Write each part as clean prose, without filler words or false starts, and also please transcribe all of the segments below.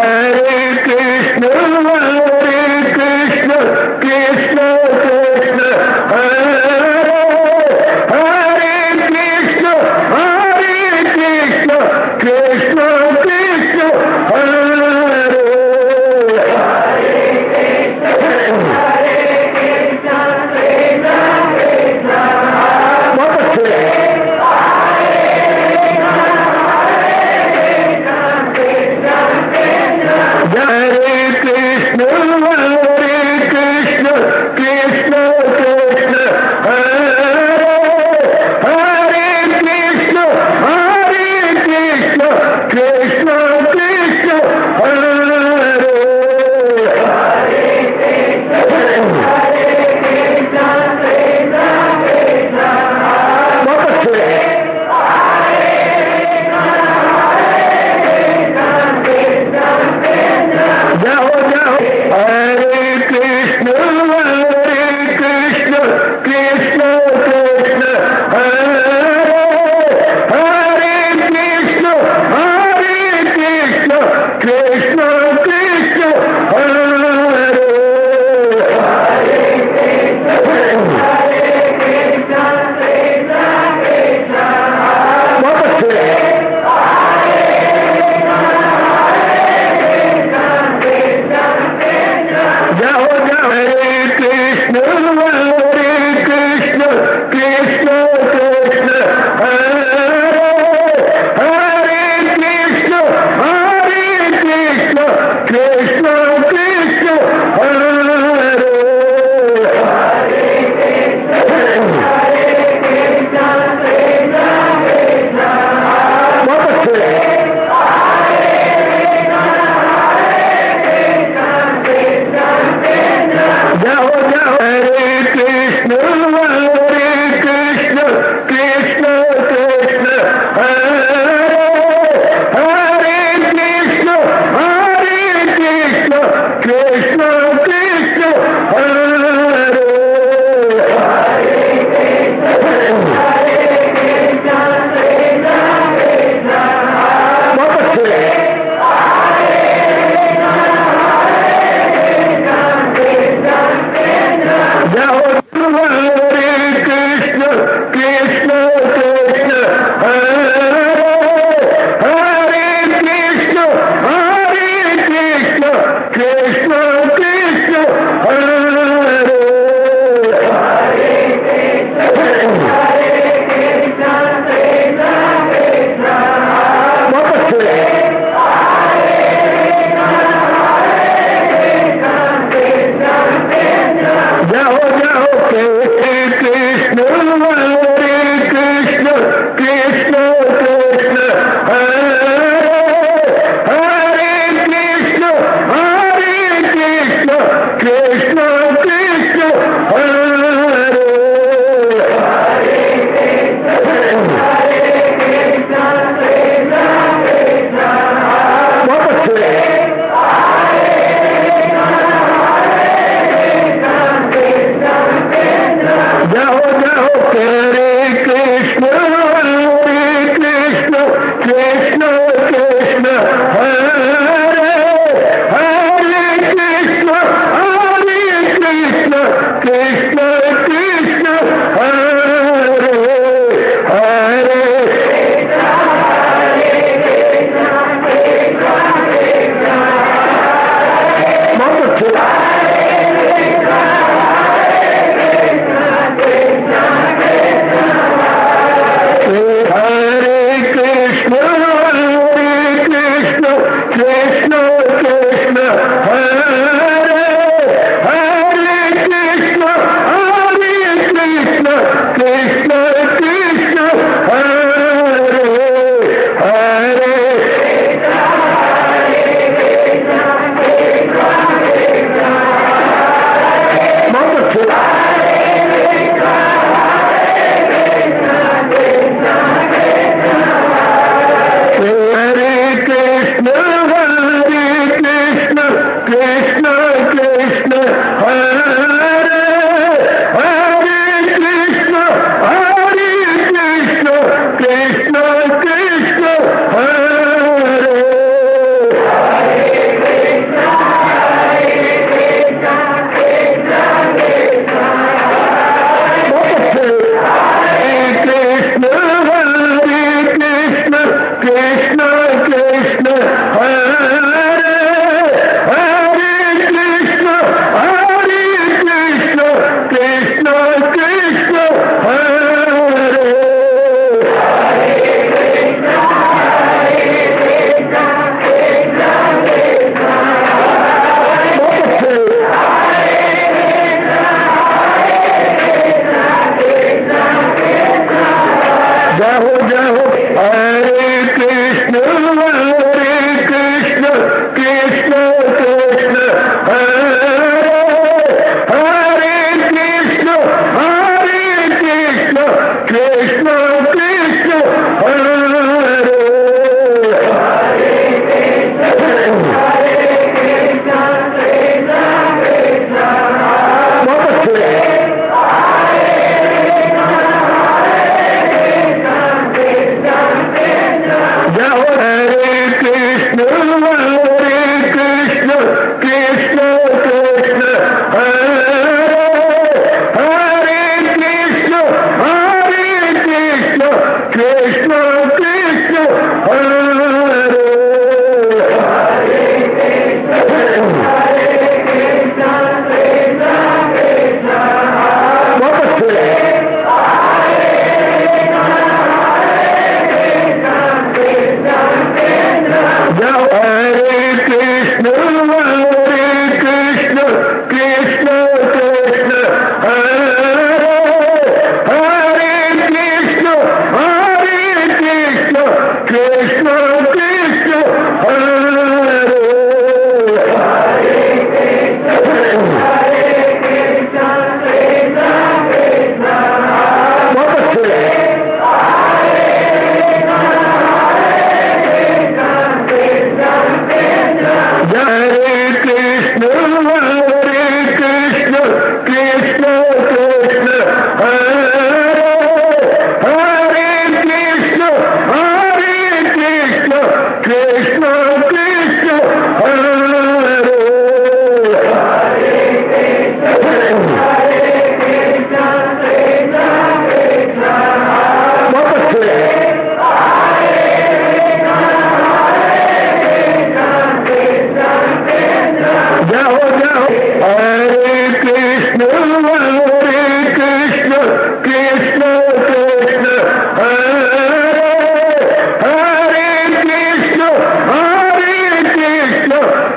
Hare Krishna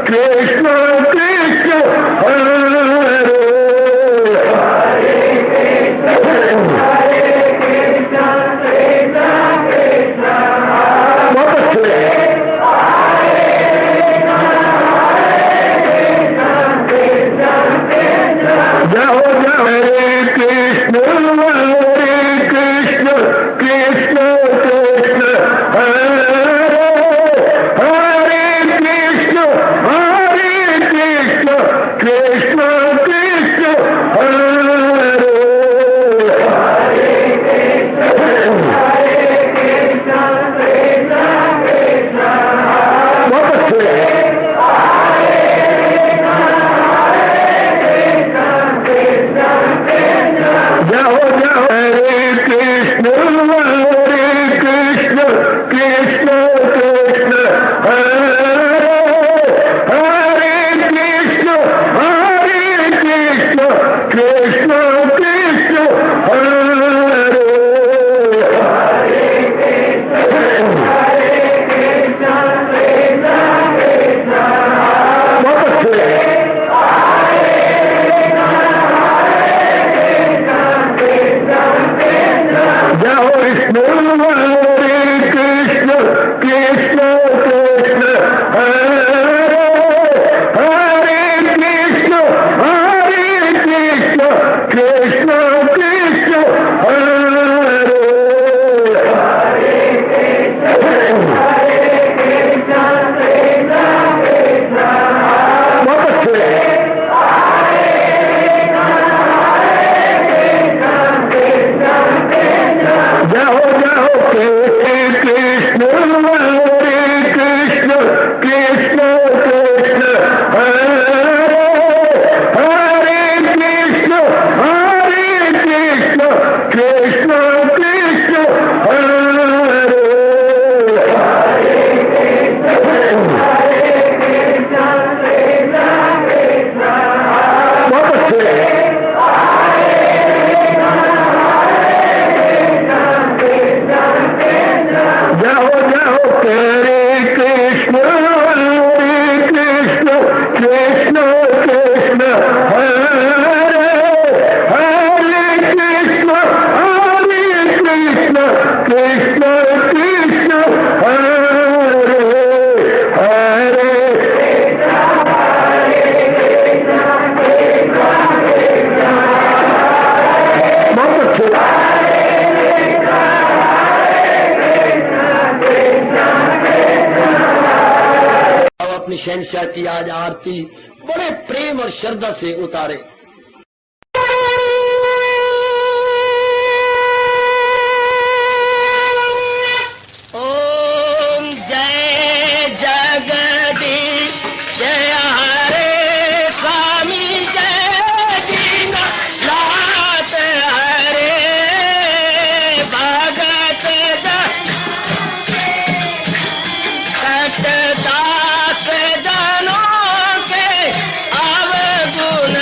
Krishna Krishna हरे जाओ जाओ हरे कृष्ण कृष्ण कृष्ण हरे हरे कृष्ण कृष्ण कृष्ण हरे बहुत अच्छे जाओ जाओ हरे कृष्ण कृष्ण कृष्ण हरे हरे कृष्ण कृष्ण कृष्ण हरे बहुत अच्छे जाओ विष्णु हरे कृष्ण कृष्ण हरे हरे कृष्ण कृष्ण कृष्ण हरे बहुत अच्छे जाओ जाओ कृष्ण हरे कृष्ण कृष्ण हरे हरे कृष्ण कृष्ण कृष्ण हरे बहुत अच्छे जाओ जाओ हरे कृष्ण कृष्ण हरे हरे कृष्ण कृष्ण कृष्ण हरे हरे बहुत अच्छे अपनी शहंशाह की आज आरती बड़े प्रेम और श्रद्धा से उतारे। ओम जय जगदीश जय हरे स्वामी जय दीनानाथ हरे भगत दास जनों के अवगुण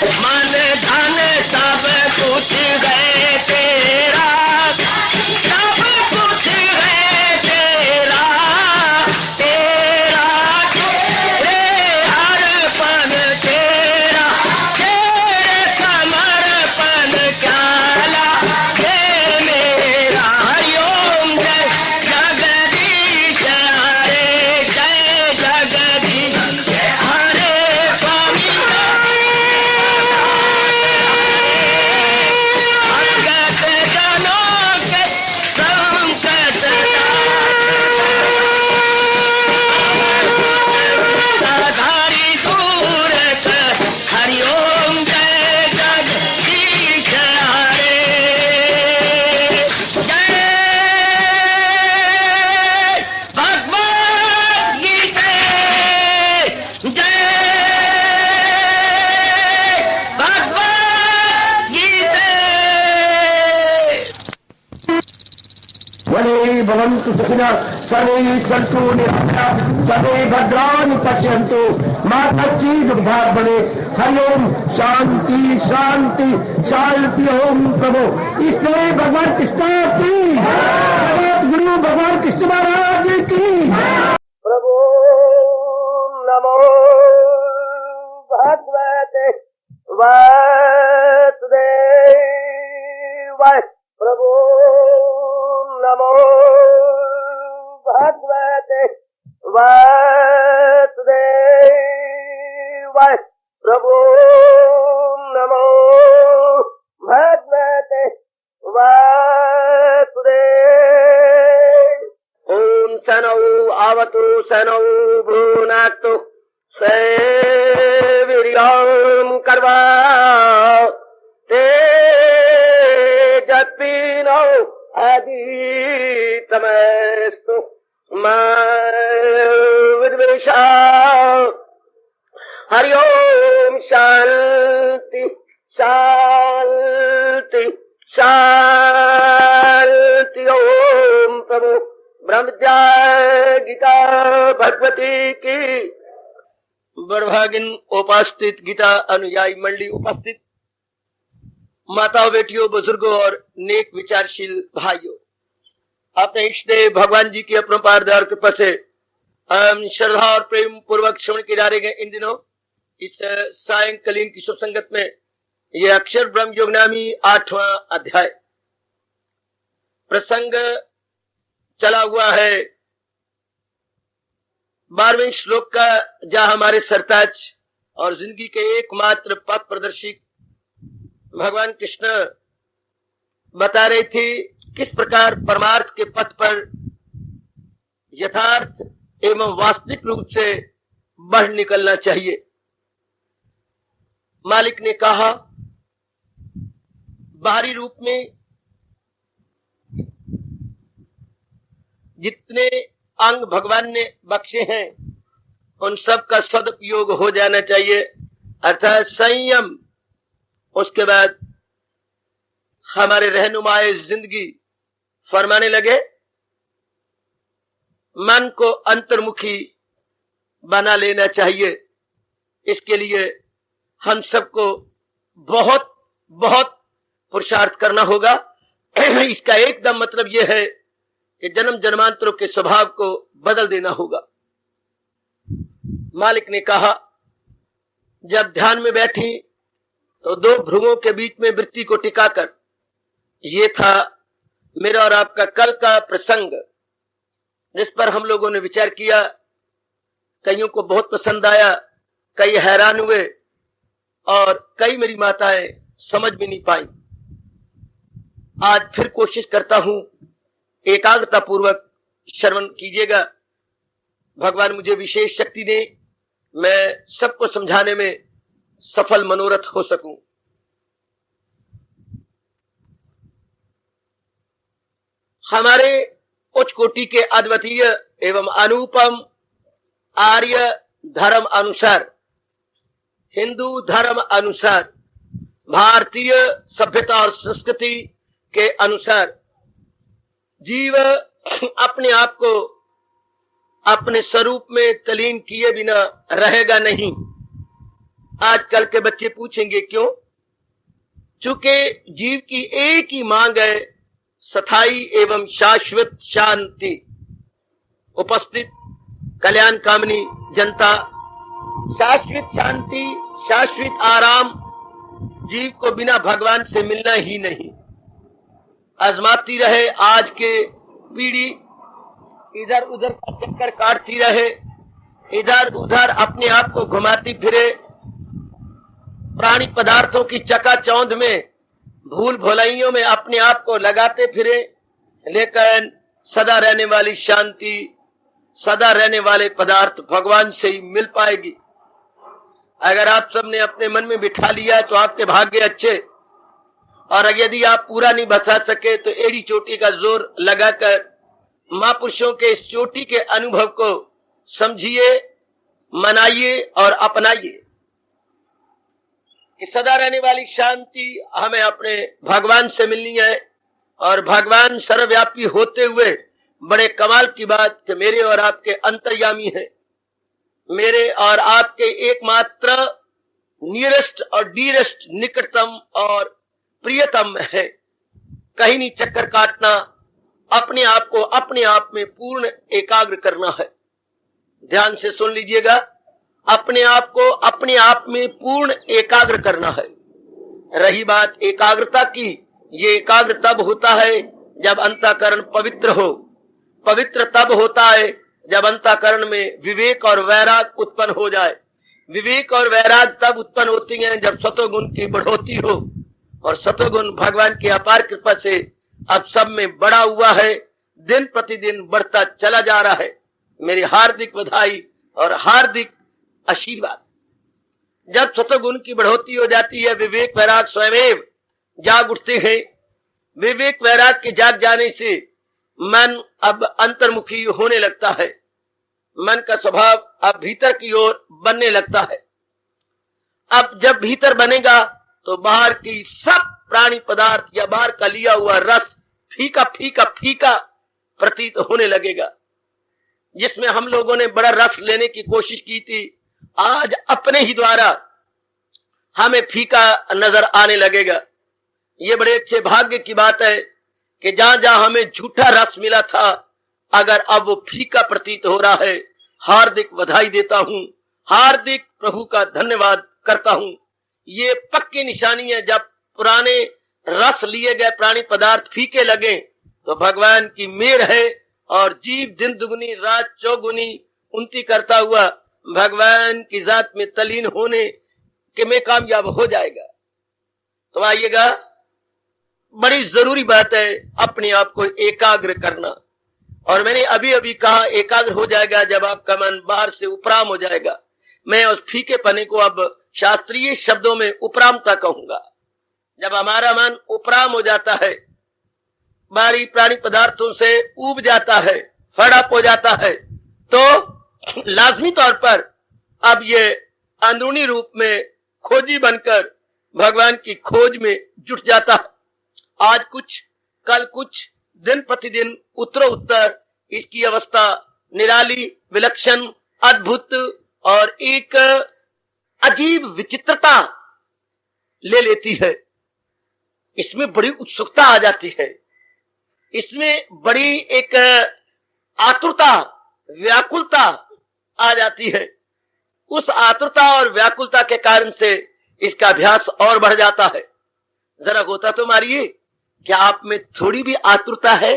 मन धन सब कुछ है तेरा, सब कुछ है तेरा, तेरा तेरे हर पल तेरा, तेरे समर्पण क्या लागे मेरा। हरिओम जय जगदीश हरे, जय जगदीश हरे स्वामी भगत जनों के संकट साधारी दूर कर। हरिओम जय जगदीश हरे, जय भगवद गीता, जय भगवद गीता। वने भवन्तु सुखिनः, सर्वे सन्तु निरामयाः, सर्वे भद्राणि पश्यन्तु मा कश्चित् दुर्भाग् भवेत्। हरि ओम शांति शांति शांति। ओम प्रभु इसलिए भगवान कृष्ण की, जगत गुरु भगवान कृष्ण महाराज की। प्रभु नमो भगवते वासुदेवाय। प्रभु नमो भगवते वासुदेवाय। प्रभु नमो भगवते वासुदेवाय। ओम सनौ आवतु सनौ भुनाक्तु सवीर्यं कर्वा तेजस्विनो अधीतमस्तु मा विद्वेषा। हरि ओम शांति शांति शांति। ओम प्रभु ब्रह्म विद्या गीता भगवती की। बड़भागिन उपस्थित, गीता अनुयायी मंडली उपस्थित, माताओं बेटियों बुजुर्गों और नेक विचारशील भाइयों, अपने इष्ट देव भगवान जी की अपरंपार दया और कृपा से हम श्रद्धा और प्रेम पूर्वक श्रवण किए जा रहे हैं इन दिनों इस सायंकालीन की शुभ संगत में ये अक्षर ब्रह्म योग नामी 8वां अध्याय प्रसंग चला हुआ है 12वें श्लोक का, जहां हमारे सरताज और जिंदगी के एकमात्र पथ प्रदर्शिक भगवान कृष्ण बता रहे थे किस प्रकार परमार्थ के पथ पर यथार्थ एवं वास्तविक रूप से बढ़ निकलना चाहिए। मालिक ने कहा बाहरी रूप में जितने अंग भगवान ने बख्शे हैं उन सब का सदुपयोग हो जाना चाहिए, अर्थात संयम। उसके बाद हमारे रहनुमाए जिंदगी फरमाने लगे मन को अंतर्मुखी बना लेना चाहिए। इसके लिए हम सबको बहुत बहुत पुरुषार्थ करना होगा। इसका एकदम मतलब यह है कि जन्म जन्मांतरों के स्वभाव को बदल देना होगा। मालिक ने कहा जब ध्यान में बैठी तो दो भ्रुवों के बीच में वृत्ति को टिकाकर, ये था मेरा और आपका कल का प्रसंग जिस पर हम लोगों ने विचार किया। कईयों को बहुत पसंद आया, कई हैरान हुए और कई मेरी माताएं समझ भी नहीं पाई। आज फिर कोशिश करता हूं, एकाग्रता पूर्वक श्रवण कीजिएगा। भगवान मुझे विशेष शक्ति दे, मैं सबको समझाने में सफल मनोरथ हो सकूं। हमारे उच्च कोटि के अद्वितीय एवं अनुपम आर्य धर्म अनुसार, हिंदू धर्म अनुसार, भारतीय सभ्यता और संस्कृति के अनुसार जीव अपने आप को अपने स्वरूप में तलीन किए बिना रहेगा नहीं। आजकल के बच्चे पूछेंगे क्यों? चूंकि जीव की एक ही मांग है, स्थायी एवं शाश्वत शांति। उपस्थित कल्याण कामनी जनता, शाश्वत शांति, शाश्वत आराम जीव को बिना भगवान से मिलना ही नहीं। आजमाती रहे आज के पीढ़ी, इधर उधर का चक्कर काटती रहे, इधर उधर अपने आप को घुमाती फिरे, प्राणी पदार्थों की चकाचौंध में, भूल भुलाइयों में अपने आप को लगाते फिरे, लेकिन सदा रहने वाली शांति, सदा रहने वाले पदार्थ भगवान से ही मिल पाएगी। अगर आप सबने अपने मन में बिठा लिया तो आपके भाग्य अच्छे, और यदि आप पूरा नहीं बसा सके तो एड़ी चोटी का जोर लगाकर महापुरुषों के इस चोटी के अनुभव को समझिए, मनाइए और अपनाइए कि सदा रहने वाली शांति हमें अपने भगवान से मिलनी है। और भगवान सर्वव्यापी होते हुए बड़े कमाल की बात कि मेरे और आपके अंतर्यामी है, मेरे और आपके एकमात्र नियरेस्ट और डीरेस्ट, निकटतम और प्रियतम है। कहीं नहीं चक्कर काटना, अपने आप को अपने आप में पूर्ण एकाग्र करना है। ध्यान से सुन लीजिएगा, अपने आप को अपने आप में पूर्ण एकाग्र करना है। रही बात एकाग्रता की, ये एकाग्र तब होता है जब अंतःकरण पवित्र हो। पवित्र तब होता है जब अंतःकरण में विवेक और वैराग उत्पन्न हो जाए। विवेक और वैराग तब उत्पन्न होती हैं जब सतोगुण की बढ़ोतरी हो, और सतोगुण भगवान की अपार कृपा से अब सब में बढ़ा हुआ है, दिन प्रतिदिन बढ़ता चला जा रहा है। मेरी हार्दिक बधाई और हार्दिक आशीर्वाद। जब सतोगुण की बढ़ोतरी हो जाती है, विवेक वैराग स्वयं जाग उठते हैं। विवेक वैराग के जाग जाने से मन अब अंतर्मुखी होने लगता है, मन का स्वभाव अब भीतर की ओर बनने लगता है। अब जब भीतर बनेगा तो बाहर की सब प्राणी पदार्थ या बाहर का लिया हुआ रस फीका फीका फीका प्रतीत होने लगेगा। जिसमें हम लोगों ने बड़ा रस लेने की कोशिश की थी, आज अपने ही द्वारा हमें फीका नजर आने लगेगा। ये बड़े अच्छे भाग्य की बात है कि जहां जहां हमें झूठा रस मिला था, अगर अब वो फीका प्रतीत हो रहा है, हार्दिक बधाई देता हूं, हार्दिक प्रभु का धन्यवाद करता हूं। ये पक्की निशानी है, जब पुराने रस लिए गए प्राणी पदार्थ फीके लगे तो भगवान की मेहर है, और जीव दिन दुगुनी रात चौगुनी उन्नति करता हुआ भगवान की जात में तलीन होने के में कामयाब हो जाएगा। तो आइएगा, बड़ी जरूरी बात है अपने आप को एकाग्र करना। और मैंने अभी अभी कहा एकाग्र हो जाएगा जब आपका मन बाहर से उपराम हो जाएगा। मैं उस फीके पने को अब शास्त्रीय शब्दों में उपरामता कहूंगा। जब हमारा मन उपराम हो जाता है, बाहरी प्राणी पदार्थों से ऊब जाता है, फड़प हो जाता है, तो लाजमी तौर पर अब ये अंदरूनी रूप में खोजी बनकर भगवान की खोज में जुट जाता है। आज कुछ कल कुछ, दिन प्रतिदिन उत्तरो उत्तर इसकी अवस्था निराली, विलक्षण, अद्भुत और एक अजीब विचित्रता ले लेती है। इसमें बड़ी उत्सुकता आ जाती है, इसमें बड़ी एक आतुरता, व्याकुलता आ जाती है। उस आतुरता और व्याकुलता के कारण से इसका अभ्यास और बढ़ जाता है। जरा गोता तो मारिए, क्या आप में थोड़ी भी आतुरता है?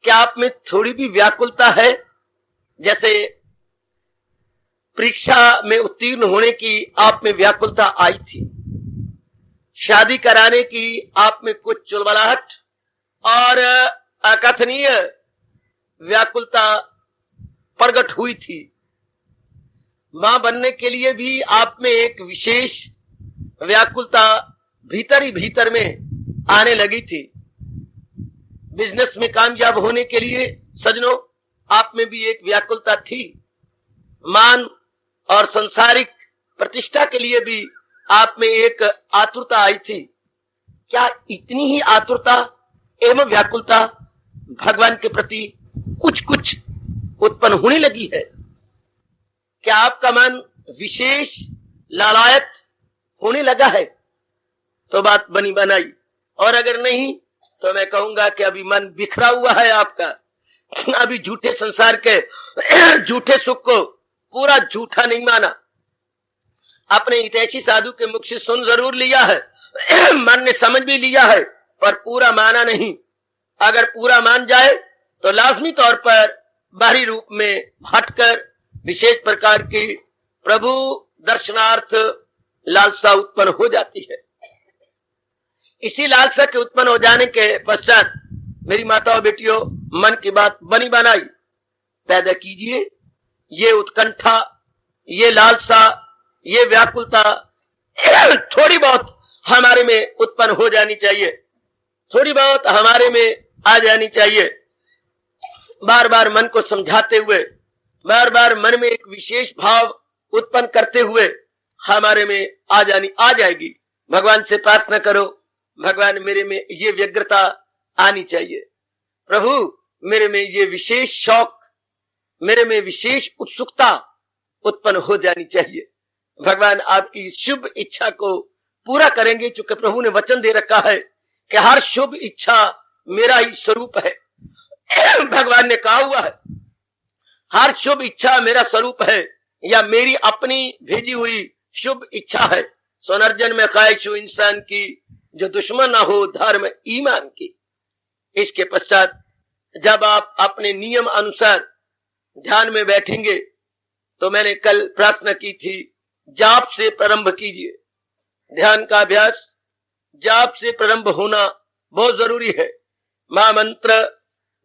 क्या आप में थोड़ी भी व्याकुलता है? जैसे परीक्षा में उत्तीर्ण होने की आप में व्याकुलता आई थी, शादी कराने की आप में कुछ चुलबलाहट और अकथनीय व्याकुलता प्रकट हुई थी। मां बनने के लिए भी आप में एक विशेष व्याकुलता भीतर ही भीतर में आने लगी थी। बिजनेस में कामयाब होने के लिए सजनों आप में भी एक व्याकुलता थी। मान और सांसारिक प्रतिष्ठा के लिए भी आप में एक आतुरता आई थी। क्या इतनी ही आतुरता एवं व्याकुलता भगवान के प्रति कुछ कुछ उत्पन्न होने लगी है? क्या आपका मन विशेष लालायत होने लगा है तो बात बनी बनाई, और अगर नहीं तो मैं कहूंगा कि अभी मन बिखरा हुआ है आपका, अभी झूठे संसार के झूठे सुख को पूरा झूठा नहीं माना। अपने हितैषी साधु के मुख से सुन जरूर लिया है, मन ने समझ भी लिया है, पर पूरा माना नहीं। अगर पूरा मान जाए तो लाजमी तौर पर बाहरी रूप में हटकर विशेष प्रकार की प्रभु दर्शनार्थ लालसा उत्पन्न हो जाती है। इसी लालसा के उत्पन्न हो जाने के पश्चात मेरी माताओं बेटियों, मन की बात बनी बनाई पैदा कीजिए। ये उत्कंठा, ये लालसा, ये व्याकुलता थोड़ी बहुत हमारे में उत्पन्न हो जानी चाहिए, थोड़ी बहुत हमारे में आ जानी चाहिए। बार बार मन को समझाते हुए, बार बार मन में एक विशेष भाव उत्पन्न करते हुए हमारे में आ जाएगी। भगवान से प्रार्थना करो, भगवान मेरे में ये व्यग्रता आनी चाहिए, प्रभु मेरे में ये विशेष शौक, मेरे में विशेष उत्सुकता उत्पन्न हो जानी चाहिए। भगवान आपकी शुभ इच्छा को पूरा करेंगे, चूंकि प्रभु ने वचन दे रखा है कि हर शुभ इच्छा मेरा ही स्वरूप है। भगवान ने कहा हुआ है हर शुभ इच्छा मेरा स्वरूप है, या मेरी अपनी भेजी हुई शुभ इच्छा है। सोनर्जन में ख्वाहिश हो इंसान की, जो दुश्मन ना हो धर्म ईमान की। इसके पश्चात जब आप अपने नियम अनुसार ध्यान में बैठेंगे, तो मैंने कल प्रार्थना की थी, जाप से प्रारंभ कीजिए। ध्यान का अभ्यास जाप से प्रारंभ होना बहुत जरूरी है। महामंत्र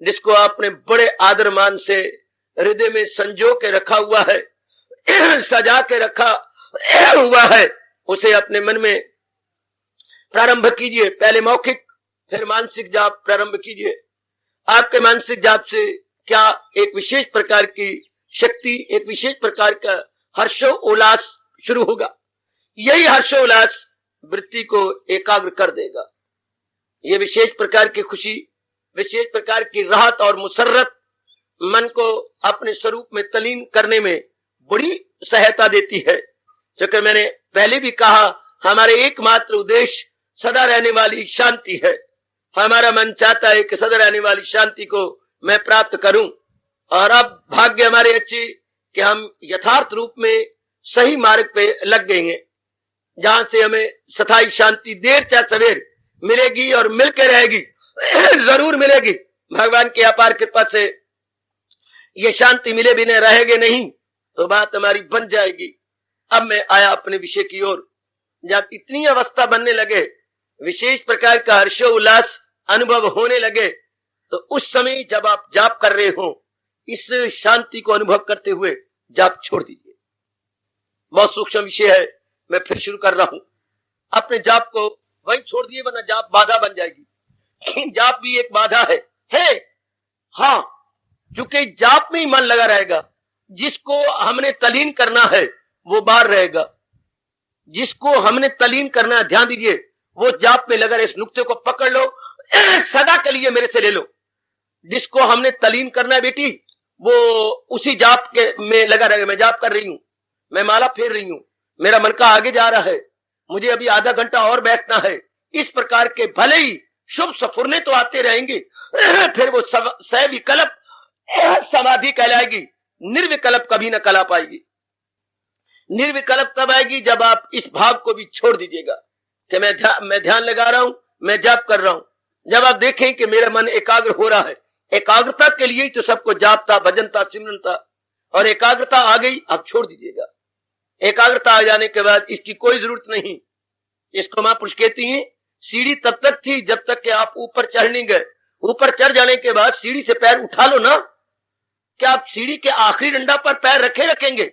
जिसको आपने बड़े आदर मान से हृदय में संजो के रखा हुआ है, सजा के रखा हुआ है, उसे अपने मन में प्रारंभ कीजिए। पहले मौखिक फिर मानसिक जाप प्रारंभ कीजिए। आपके मानसिक जाप से क्या एक विशेष प्रकार की शक्ति, एक विशेष प्रकार का हर्षोल्लास शुरू होगा। यही हर्षोल्लास वृत्ति को एकाग्र कर देगा। ये विशेष प्रकार की खुशी, विशेष प्रकार की राहत और मुसर्रत मन को अपने स्वरूप में तलीन करने में बड़ी सहायता देती है। क्योंकि मैंने पहले भी कहा, हमारे एकमात्र उद्देश्य सदा रहने वाली शांति है। हमारा मन चाहता है कि सदा रहने वाली शांति को मैं प्राप्त करूं, और अब भाग्य हमारे अच्छे कि हम यथार्थ रूप में सही मार्ग पे लग गए हैं, जहां से हमें स्थायी शांति देर चाहे सवेर मिलेगी और मिलकर रहेगी, जरूर मिलेगी। भगवान की अपार कृपा से ये शांति मिले बिना रहेगे नहीं तो बात हमारी बन जाएगी। अब मैं आया अपने विषय की ओर। जब इतनी अवस्था बनने लगे, विशेष प्रकार का हर्षोल्लास अनुभव होने लगे, तो उस समय जब आप जाप कर रहे हो, इस शांति को अनुभव करते हुए जाप छोड़ दीजिए। बहुत सूक्ष्म विषय है, मैं फिर शुरू कर रहा हूं। अपने जाप को वहीं छोड़ दिए, वरना जाप बाधा बन जाएगी। जाप भी एक बाधा है। हाँ, क्योंकि जाप में ही मन लगा रहेगा। जिसको हमने तलीन करना है वो बाहर रहेगा, जिसको हमने तलीन करना है, ध्यान दीजिए, वो जाप में लगा रहे। इस नुक्ते को पकड़ लो, सदा के लिए मेरे से ले लो। जिसको हमने तलीन करना है बेटी, वो उसी जाप के में लगा रहेगा। मैं जाप कर रही हूं, मैं माला फेर रही हूं, मेरा मन का आगे जा रहा है, मुझे अभी आधा घंटा और बैठना है। इस प्रकार के भले ही शुभ सफुरने तो आते रहेंगे, फिर वो सविकल्प समाधि कहलाएगी, निर्विकल्प कभी न कहला पाएगी। निर्विकल्प तब आएगी जब आप इस भाव को भी छोड़ दीजिएगा कि मैं ध्यान लगा रहा हूं, मैं जाप कर रहा हूं। जब आप देखें कि मेरा मन एकाग्र हो रहा है, एकाग्रता के लिए ही तो सबको जाप था, भजन था, सिमरन था, और एकाग्रता आ गई, आप छोड़ दीजिएगा। एकाग्रता आ जाने के बाद इसकी कोई जरूरत नहीं। इसको महापुरुष कहती हैं, सीढ़ी तब तक थी जब तक कि आप ऊपर चढ़ नहीं गए। ऊपर चढ़ जाने के बाद सीढ़ी से पैर उठा लो ना। क्या आप सीढ़ी के आखिरी डंडा पर पैर रखेंगे?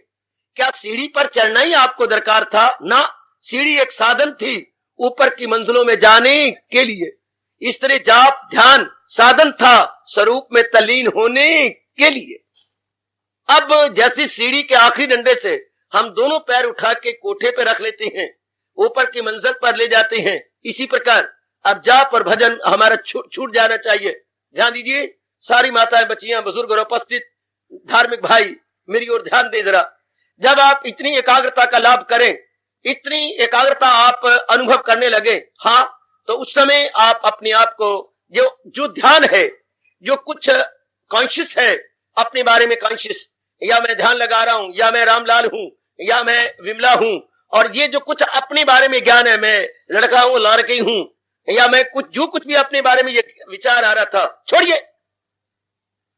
क्या सीढ़ी पर चढ़ना ही आपको दरकार था? ना, सीढ़ी एक साधन थी ऊपर की मंजिलों में जाने के लिए। इस तरह जाप ध्यान साधन था स्वरूप में तल्लीन होने के लिए। अब जैसी सीढ़ी के आखिरी डंडे से हम दोनों पैर उठा के कोठे पे रख लेते हैं, ऊपर की मंजिल पर ले जाते हैं, इसी प्रकार अब जाप और भजन हमारा छूट जाना चाहिए। ध्यान दीजिए, सारी माताएं, बच्चियां, बुजुर्ग और उपस्थित धार्मिक भाई, मेरी ओर ध्यान दे जरा। जब आप इतनी एकाग्रता का लाभ करें इतनी एकाग्रता आप अनुभव करने लगे, हाँ, तो उस समय आप अपने आप को जो ध्यान है, जो कुछ कॉन्शियस है अपने बारे में कॉन्शियस, या मैं ध्यान लगा रहा हूं, या मैं रामलाल हूं, या मैं विमला हूं, और ये जो कुछ अपने बारे में ज्ञान है, मैं लड़का हूं, लड़की हूं, या मैं जो कुछ भी अपने बारे में ये विचार आ रहा था, छोड़िए।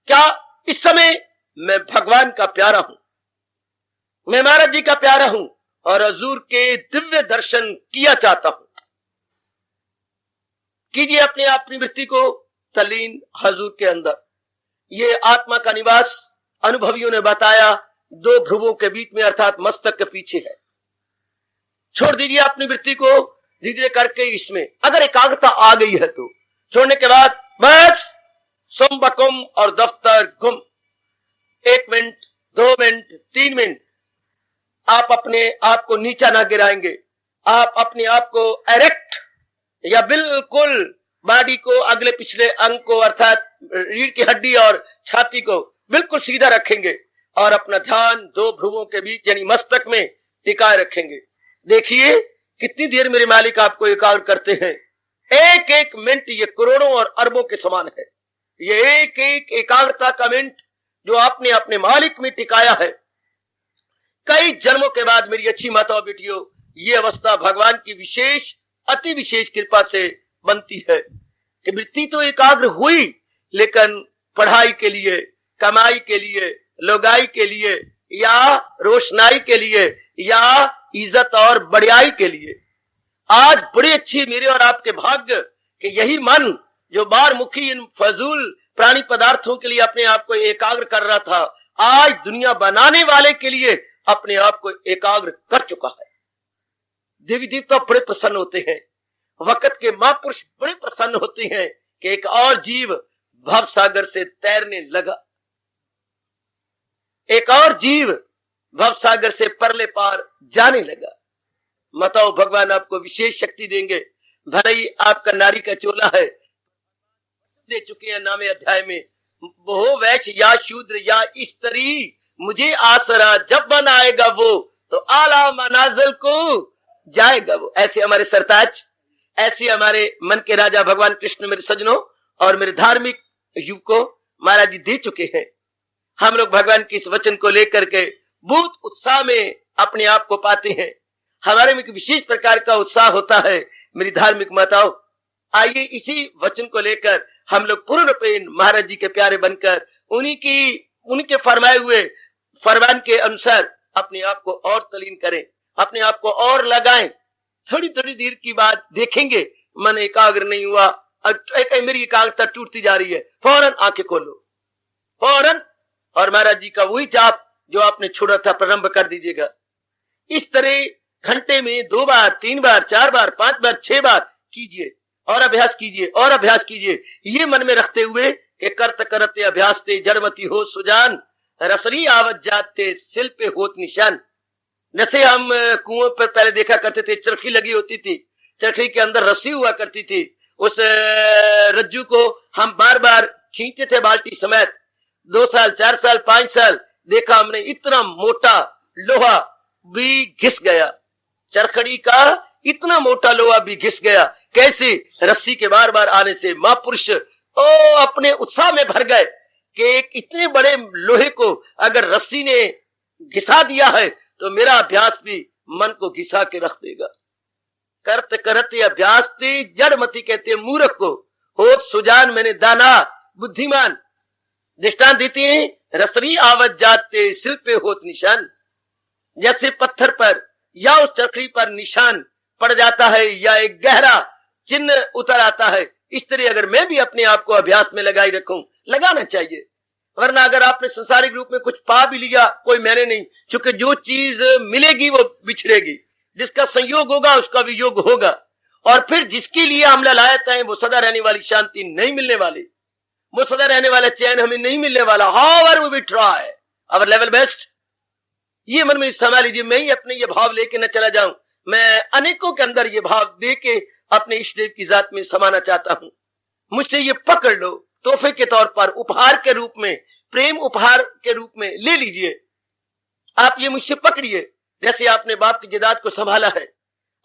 क्या इस समय मैं भगवान का प्यारा हूं, मैं महाराज जी का प्यारा हूं और हजूर के दिव्य दर्शन किया चाहता हूं। कीजिए अपने आप की वृत्ति को तल्लीन हजूर के अंदर। ये आत्मा का निवास अनुभवियों ने बताया दो भ्रुवों के बीच में, अर्थात मस्तक के पीछे है। छोड़ दीजिए अपनी वृत्ति को धीरे धीरे करके इसमें। अगर एकाग्रता आ गई है तो छोड़ने के बाद बस सुम बकुम और दफ्तर गुम। 1 मिनट, 2 मिनट, 3 मिनट आप अपने आप को नीचा ना गिराएंगे। आप अपने आप को एरेक्ट या बिल्कुल बॉडी को, अगले पिछले अंग को, अर्थात रीढ़ की हड्डी और छाती को बिल्कुल सीधा रखेंगे और अपना ध्यान दो भ्रुवों के बीच यानी मस्तक में टिकाए रखेंगे। देखिए कितनी देर मेरे मालिक आपको एकाग्र करते हैं। एक एक मिनट ये करोड़ों और अरबों के समान है। ये एक एक एकाग्रता का मिनट जो आपने अपने मालिक में टिकाया है। कई जन्मों के बाद मेरी अच्छी माताओं बेटियों, ये अवस्था भगवान की विशेष, अति विशेष कृपा से बनती है कि वृत्ति तो एकाग्र हुई, लेकिन पढ़ाई के लिए, कमाई के लिए, लोगाई के लिए, या रोशनाई के लिए, या इज्जत और बढ़ियाई के लिए। आज बड़ी अच्छी मेरे और आपके भाग्य कि यही मन जो बार मुखी इन फजूल प्राणी पदार्थों के लिए अपने आप को एकाग्र कर रहा था, आज दुनिया बनाने वाले के लिए अपने आप को एकाग्र कर चुका है। देवी देवता बड़े प्रसन्न होते हैं, वक्त के महापुरुष बड़े प्रसन्न होते हैं कि एक और जीव भव सागर से तैरने लगा, एक और जीव भव सागर से परले पार जाने लगा। बताओ भगवान आपको विशेष शक्ति देंगे। भले ही आपका नारी का चोला है, दे चुके हैं नामे अध्याय में, वो वैश्य या शूद्र या स्त्री, मुझे आसरा जब बन आएगा वो तो आला मनाजिल को जाएगा वो। ऐसे हमारे सरताज, ऐसे हमारे मन के राजा भगवान कृष्ण मेरे सजनों और मेरे धार्मिक युवकों महाराज जी दे चुके हैं। हम लोग भगवान के इस वचन को लेकर के बहुत उत्साह में अपने आप को पाते हैं। हमारे में एक विशेष प्रकार का उत्साह होता है। मेरी धार्मिक माताओं, आइए इसी वचन को लेकर हम लोग पूर्ण रूपेण महाराज जी के प्यारे बनकर उनके फरमाए हुए फरमान के अनुसार अपने आप को और तलीन करें, अपने आप को और लगाएं। थोड़ी थोड़ी देर की बात देखेंगे मन एकाग्र नहीं हुआ और मेरी एकाग्रता टूटती जा रही है, फौरन आंखें खोलो, फौरन, और महाराज जी का वही जाप जो आपने छोड़ा था प्रारंभ कर दीजिएगा। इस तरह घंटे में 2 बार, 3 बार, 4 बार, 5 बार, 6 बार कीजिए और अभ्यास कीजिए और अभ्यास कीजिए, ये मन में रखते हुए कि करत करते अभ्यास ते जड़मती हो सुजान, रसरी आवत जाते सिल पे होत निशान। जैसे हम कुओं पर पहले देखा करते थे, चरखी लगी होती थी, चरखी के अंदर रस्सी हुआ करती थी, उस रज्जू को हम बार बार खींचते थे बाल्टी समेत। 2 साल, 4 साल, 5 साल देखा हमने, इतना मोटा लोहा भी घिस गया, चरखड़ी का इतना मोटा लोहा भी घिस गया। कैसे? रस्सी के बार बार आने से महापुरुष अपने उत्साह में भर गए कि एक इतने बड़े लोहे को अगर रस्सी ने घिसा दिया है तो मेरा अभ्यास भी मन को घिसा के रख देगा। करते करते अभ्यास ते जड़मती कहते मूर्ख को, होत सुजान मैंने दाना बुद्धिमान। दृष्टांत देते हैं, रसरी आवत जाते सिल पे होत निशान। जैसे पत्थर पर या उस चरखड़ी पर निशान पड़ जाता है या एक गहरा चिन्ह उतर आता है, इस तरह अगर मैं भी अपने आप को अभ्यास में लगाई रखूं, लगाना चाहिए। वरना अगर आपने संसारिक रूप में कुछ पा भी लिया, कोई मैंने नहीं, क्योंकि जो चीज मिलेगी वो बिछड़ेगी, जिसका संयोग होगा उसका वियोग होगा, और फिर जिसके लिए हम ललायत हैं वो सदा रहने वाली शांति नहीं मिलने वाली, वो सदा रहने वाला चैन हमें नहीं मिलने वाला। However we try our level best, ये मन में समा लीजिए। मैं ही अपने ये भाव लेके न चला जाऊं, मैं अनेकों के अंदर ये भाव दे के अपने इष्ट देव की जात में समाना चाहता हूं। मुझसे ये पकड़ लो, तोहफे के तौर पर, उपहार के रूप में, प्रेम उपहार के रूप में ले लीजिए। आप ये मुझसे पकड़िए, जैसे आपने बाप की जायदाद को संभाला है,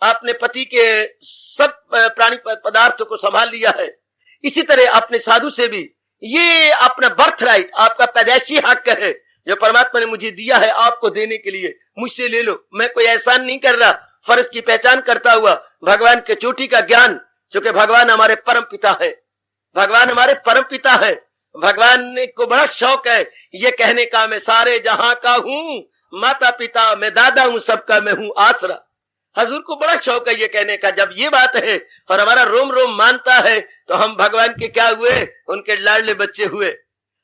आपने पति के सब प्राणी पदार्थों को संभाल लिया है, इसी तरह अपने साधु से भी ये अपना बर्थ राइट, आपका पैदाइशी हक है जो परमात्मा ने मुझे दिया है आपको देने के लिए, मुझसे ले लो। मैं कोई एहसान नहीं कर रहा, फर्ज की पहचान करता हुआ भगवान के चोटी का ज्ञान, क्योंकि भगवान हमारे परम पिता है, भगवान हमारे परम पिता है। भगवान को बड़ा शौक है ये कहने का, मैं सारे जहां का हूं माता पिता, मैं दादा हूं सबका, मैं हूं आसरा। हजूर को बड़ा शौक है ये कहने का। जब ये बात है और हमारा रोम रोम मानता है तो हम भगवान के क्या हुए, उनके लाडले बच्चे हुए,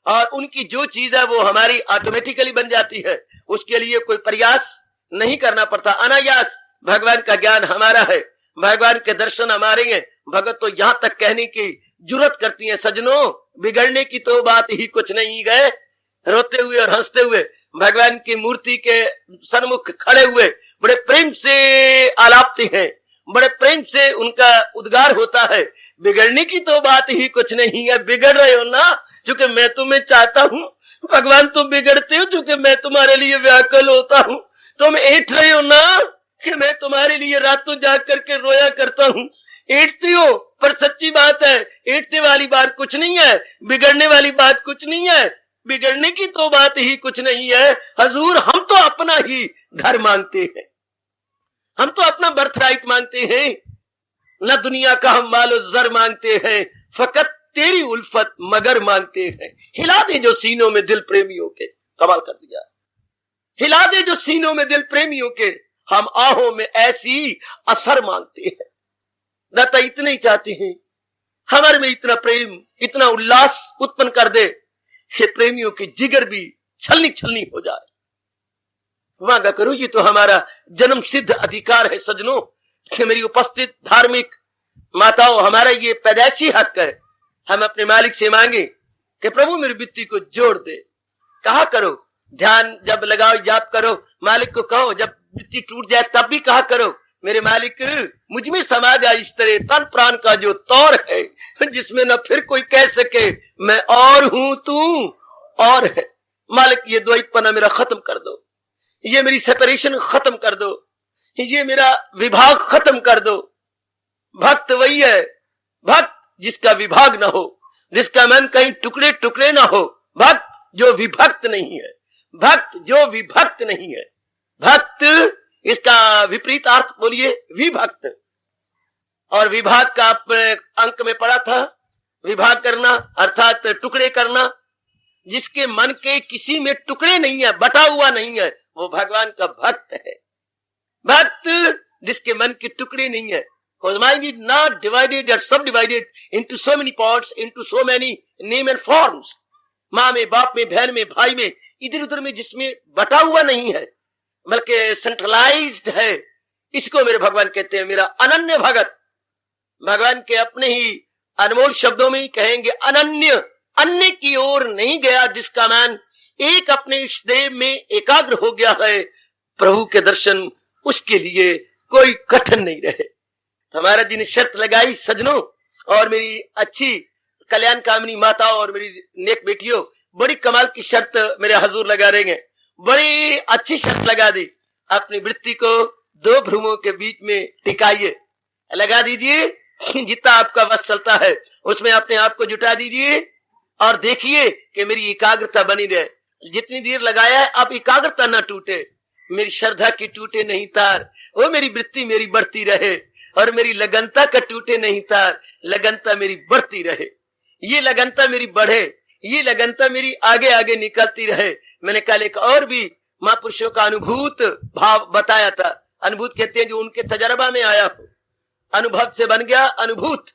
और उनकी जो चीज है वो हमारी ऑटोमेटिकली बन जाती है, उसके लिए कोई प्रयास नहीं करना पड़ता, अनायास भगवान का ज्ञान हमारा है, भगवान के दर्शन हमारे हैं। भगत तो यहां तक कहने की जुर्रत करती है, सजनों बिगड़ने की तो बात ही कुछ नहीं गए, रोते हुए और हंसते हुए भगवान की मूर्ति के सन्मुख खड़े हुए बड़े प्रेम से आलापते हैं, बड़े प्रेम से उनका उद्गार होता है, बिगड़ने की तो बात ही कुछ नहीं है। बिगड़ रहे हो ना क्योंकि मैं तुम्हें चाहता हूं, भगवान तुम बिगड़ते हो क्योंकि मैं तुम्हारे लिए व्याकुल होता हूं। तुम ऐठ रहे हो ना कि मैं तुम्हारे लिए रातों जाग करके रोया करता हूं। ऐठती हो, पर सच्ची बात है ऐठने वाली बात कुछ नहीं है, बिगड़ने वाली बात कुछ नहीं है, बिगड़ने की तो बात ही कुछ नहीं है। हजूर हम तो अपना ही घर मांगते हैं, हम तो अपना बर्थ राइट मांगते हैं, न दुनिया का हम मालो जर मांगते हैं, फकत तेरी उल्फत मगर मांगते हैं। हिला दे जो सीनों में दिल प्रेमियों के, कमाल कर दिया, हिला दे जो सीनों में दिल प्रेमियों के, हम आहों में ऐसी असर मांगते हैं। दाता इतने ही चाहते हैं हमारे में इतना प्रेम, इतना उल्लास उत्पन्न कर दे कि प्रेमियों की जिगर भी छलनी छलनी हो जाए। मांगा करो, ये तो हमारा जन्म सिद्ध अधिकार है सजनों कि मेरी उपस्थित धार्मिक माताओं, हमारा ये पैदाइशी हक है। हम अपने मालिक से मांगे कि प्रभु मेरी वृत्ति को जोड़ दे। कहा करो, ध्यान जब लगाओ जाप करो, मालिक को कहो, जब वृत्ति टूट जाए तब भी कहा करो, मेरे मालिक मुझ में समा जा इस तरह तन प्राण का जो तौर है, जिसमें न फिर कोई कह सके मैं और हूं तू और है। मालिक ये द्वैतपना मेरा खत्म कर दो, ये मेरी सेपरेशन खत्म कर दो, ये मेरा विभाग खत्म कर दो। भक्त वही है, भक्त जिसका विभाग ना हो, जिसका मन कहीं टुकड़े टुकड़े ना हो, भक्त जो विभक्त नहीं है, भक्त जो विभक्त नहीं है। भक्त इसका विपरीत अर्थ बोलिए विभक्त, और विभाग का अंक में पढ़ा था, विभाग करना अर्थात टुकड़े करना। जिसके मन के किसी में टुकड़े नहीं है, बटा हुआ नहीं है, वो भगवान का भक्त है। भक्त जिसके मन के टुकड़े नहीं है, because mind is not divided or subdivided into so many parts, into so many name and forms। माँ में, बाप में, बहन में, भाई में, इधर उधर में जिसमें बटा हुआ नहीं है बल्कि सेंट्रलाइज्ड है, इसको मेरे भगवान कहते हैं मेरा अनन्य भगत। भगवान के अपने ही अनमोल शब्दों में ही कहेंगे, अनन्य, अन्य की ओर नहीं गया जिसका मन एक अपने इष्टदेव में एकाग्र हो गया है, प्रभु के दर्शन उसके लिए कोई कठिन नहीं रहे। हमारा जिन शर्त लगाई सजनों और मेरी अच्छी कल्याण कामनी माताओं और मेरी नेक बेटियों, बड़ी कमाल की शर्त मेरे हजूर लगा रहे हैं, बड़ी अच्छी शर्त लगा दी। अपनी वृत्ति को दो भ्रूमों के बीच में टिकाइए, लगा दीजिए, जितना आपका वश चलता है उसमें अपने आप को जुटा दीजिए और देखिए कि मेरी एकाग्रता बनी रहे। जितनी देर लगाया है अब एकाग्रता ना टूटे, मेरी श्रद्धा की टूटे नहीं तार, वो मेरी वृत्ति मेरी बढ़ती रहे, और मेरी लगनता का टूटे नहीं तार, लगनता मेरी बढ़ती रहे, ये लगनता मेरी बढ़े, ये लगनता मेरी आगे आगे निकलती रहे। मैंने कल एक और भी महापुरुषों का अनुभूत भाव बताया था। अनुभूत कहते हैं जो उनके तजर्बा में आया हो, अनुभव से बन गया अनुभूत।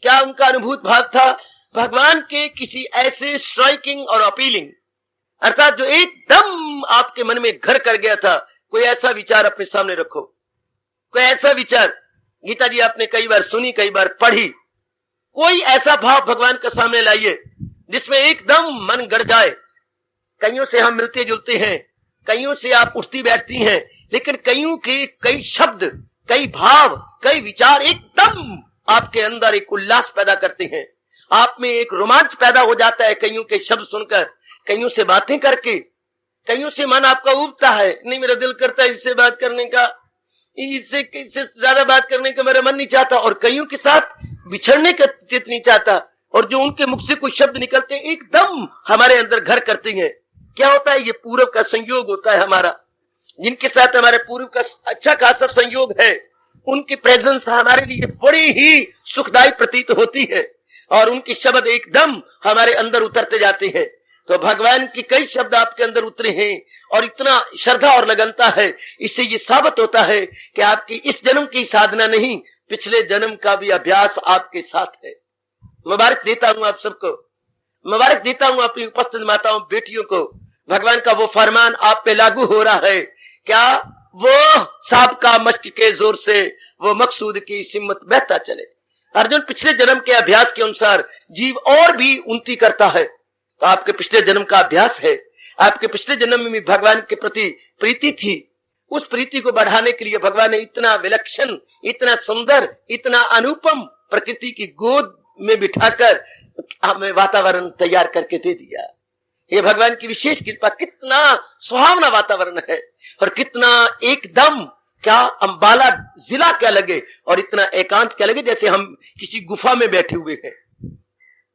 क्या उनका अनुभूत भाव था? भगवान के किसी ऐसे स्ट्राइकिंग और अपीलिंग, अर्थात जो एकदम आपके मन में घर कर गया था। कोई ऐसा विचार अपने सामने रखो, कोई ऐसा विचार, गीता जी आपने कई बार सुनी, कई बार पढ़ी, कोई ऐसा भाव भगवान के सामने लाइए जिसमें एकदम मन गड़ जाए। कईयों से हम मिलते जुलते हैं, कईयों से आप उठती बैठती हैं, लेकिन कईयों के कई शब्द, कई भाव, कई विचार एकदम आपके अंदर एक उल्लास पैदा करते हैं, आप में एक रोमांच पैदा हो जाता है कईयों के शब्द सुनकर, कईयों से बातें करके। कईयों से मन आपका उबता है, नहीं मेरा दिल करता है इससे बात करने का, इससे ज्यादा बात करने का मेरा मन नहीं चाहता, और कईयों के साथ बिछड़ने का चित नहीं चाहता, और जो उनके मुख से कुछ शब्द निकलते हैं एकदम हमारे अंदर घर करते हैं। क्या होता है? ये पूर्व का संयोग होता है हमारा। जिनके साथ हमारे पूर्व का अच्छा खासा संयोग है, उनकी प्रेजेंस हमारे लिए बड़ी ही सुखदायी प्रतीत होती है, और उनके शब्द एकदम हमारे अंदर उतरते जाते हैं। तो भगवान की कई शब्द आपके अंदर उतरे हैं, और इतना श्रद्धा और लगनता है, इससे ये साबित होता है कि आपकी इस जन्म की साधना नहीं, पिछले जन्म का भी अभ्यास आपके साथ है। मुबारक देता हूं आप सबको, मुबारक देता हूं अपनी उपस्थित माताओं बेटियों को। भगवान का वो फरमान आप पे लागू हो रहा है। क्या? वो सांप का मश्क के जोर से वो मकसूद की सिमत बहता चले। अर्जुन, पिछले जन्म के अभ्यास के अनुसार जीव और भी उन्नति करता है, तो आपके पिछले जन्म का अभ्यास है। आपके पिछले जन्म में भी भगवान के प्रति प्रीति थी, उस प्रीति को बढ़ाने के लिए भगवान ने इतना विलक्षण, इतना सुंदर, इतना अनुपम प्रकृति की गोद में बिठाकर हमें वातावरण तैयार करके दे दिया। ये भगवान की विशेष कृपा। कितना सुहावना वातावरण है, और कितना एकदम क्या अंबाला जिला क्या लगे, और इतना एकांत क्या लगे, जैसे हम किसी गुफा में बैठे हुए हैं।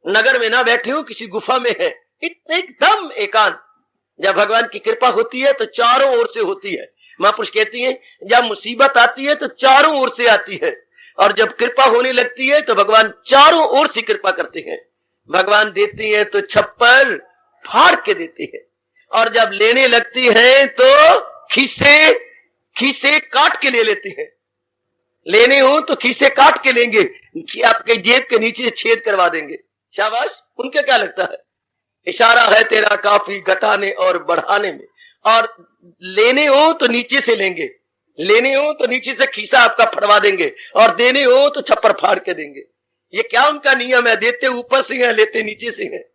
नगर में ना बैठे हो, किसी गुफा में है, एकदम एकांत। जब भगवान की कृपा होती है तो चारों ओर से होती है। महापुरुष कहती है जब मुसीबत आती है तो चारों ओर से आती है, और जब कृपा होने लगती है तो भगवान चारों ओर से कृपा करते हैं। भगवान देती है तो छप्पर फाड़ के देती है, और जब लेने लगती है तो खीसे काट के ले लेती है। लेने हो तो खीसे काट के लेंगे, कि आपके जेब के नीचे छेद करवा देंगे। शाबाश, उनके क्या लगता है? इशारा है तेरा काफी घटाने और बढ़ाने में। और लेने हो तो नीचे से लेंगे, लेने हो तो नीचे से खीसा आपका फड़वा देंगे, और देने हो तो छप्पर फाड़ के देंगे। ये क्या उनका नियम है? देते ऊपर से है, लेते नीचे से है।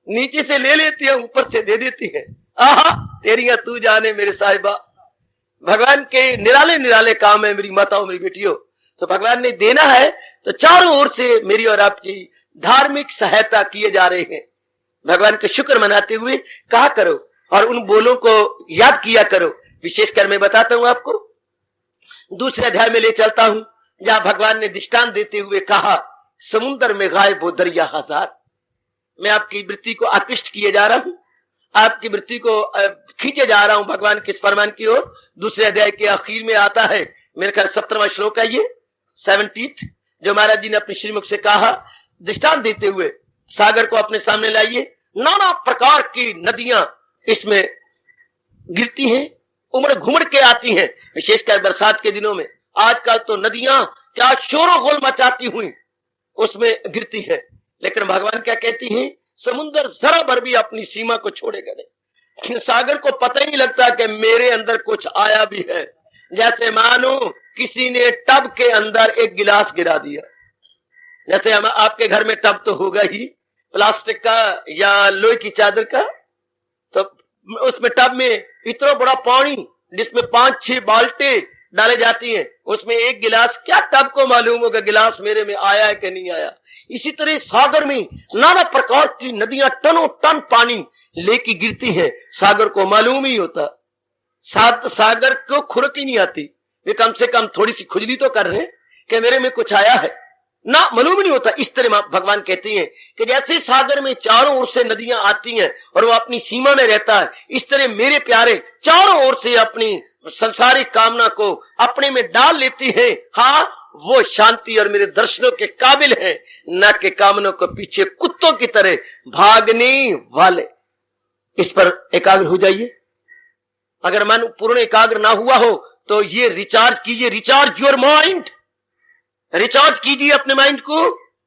नीचे से ले लेती है, ऊपर से दे देती है। आहा, तेरिया तू जाने मेरे साहिबा। भगवान के निराले निराले काम है मेरी माताओं, मेरी बेटियों। तो भगवान ने देना है तो चारों ओर से मेरी और आपकी धार्मिक सहायता किए जा रहे हैं। भगवान के शुक्र मनाते हुए कहा करो, और उन बोलों को याद किया करो। विशेषकर मैं बताता हूं आपको, दूसरे अध्याय में ले चलता हूं, जहां भगवान ने दृष्टांत देते हुए कहा समुद्र में गायब वो दरिया हजार। मैं आपकी वृत्ति को आकृष्ट किए जा रहा हूं, आपकी वृत्ति को खींचे जा रहा हूं भगवान के फरमान की ओर। दूसरे अध्याय के आखिर में आता है, मेरे ख्याल 17वां श्लोक है ये, 17th, जो महाराज जी ने अपने श्रीमुख से कहा, दृष्टांत देते हुए सागर को अपने सामने लाइए। नाना प्रकार की नदियां इसमें गिरती हैं, उमड़ घुमड़ के आती हैं, विशेषकर बरसात के दिनों में। आजकल तो नदियां क्या शोरों गोल मचाती हुई उसमें गिरती है, लेकिन भगवान क्या कहती हैं? समुद्र जरा भर भी अपनी सीमा को छोड़ेगा नहीं। सागर को पता ही नहीं लगता कि मेरे अंदर कुछ आया भी है। जैसे मानो किसी ने टब के अंदर एक गिलास गिरा दिया। जैसे हम आपके घर में टब तो होगा ही, प्लास्टिक का या लोहे की चादर का, तो उसमें टब में इतना बड़ा पानी जिसमें 5-6 बाल्टे डाले जाती हैं, उसमें एक गिलास, क्या टब को मालूम होगा गिलास मेरे में आया है कि नहीं आया। इसी तरह सागर में नाना प्रकार की नदियां टनों टन पानी लेके गिरती हैं, सागर को मालूम ही होता। सागर को खुरक ही नहीं आती, वे कम से कम थोड़ी सी खुजली तो कर रहे हैं कि मेरे में कुछ आया है ना, मालूम नहीं होता। इस तरह भगवान कहते हैं कि जैसे सागर में चारों ओर से नदियां आती हैं और वो अपनी सीमा में रहता है, इस तरह मेरे प्यारे चारों ओर से अपनी संसारिक कामना को अपने में डाल लेती है। हाँ, वो शांति और मेरे दर्शनों के काबिल है, न कि कामनों को पीछे कुत्तों की तरह भागने वाले। इस पर एकाग्र हो जाइए। अगर मन पूर्ण एकाग्र ना हुआ हो तो ये रिचार्ज कीजिए, रिचार्ज योर माइंड, रिचार्ज कीजिए अपने माइंड को।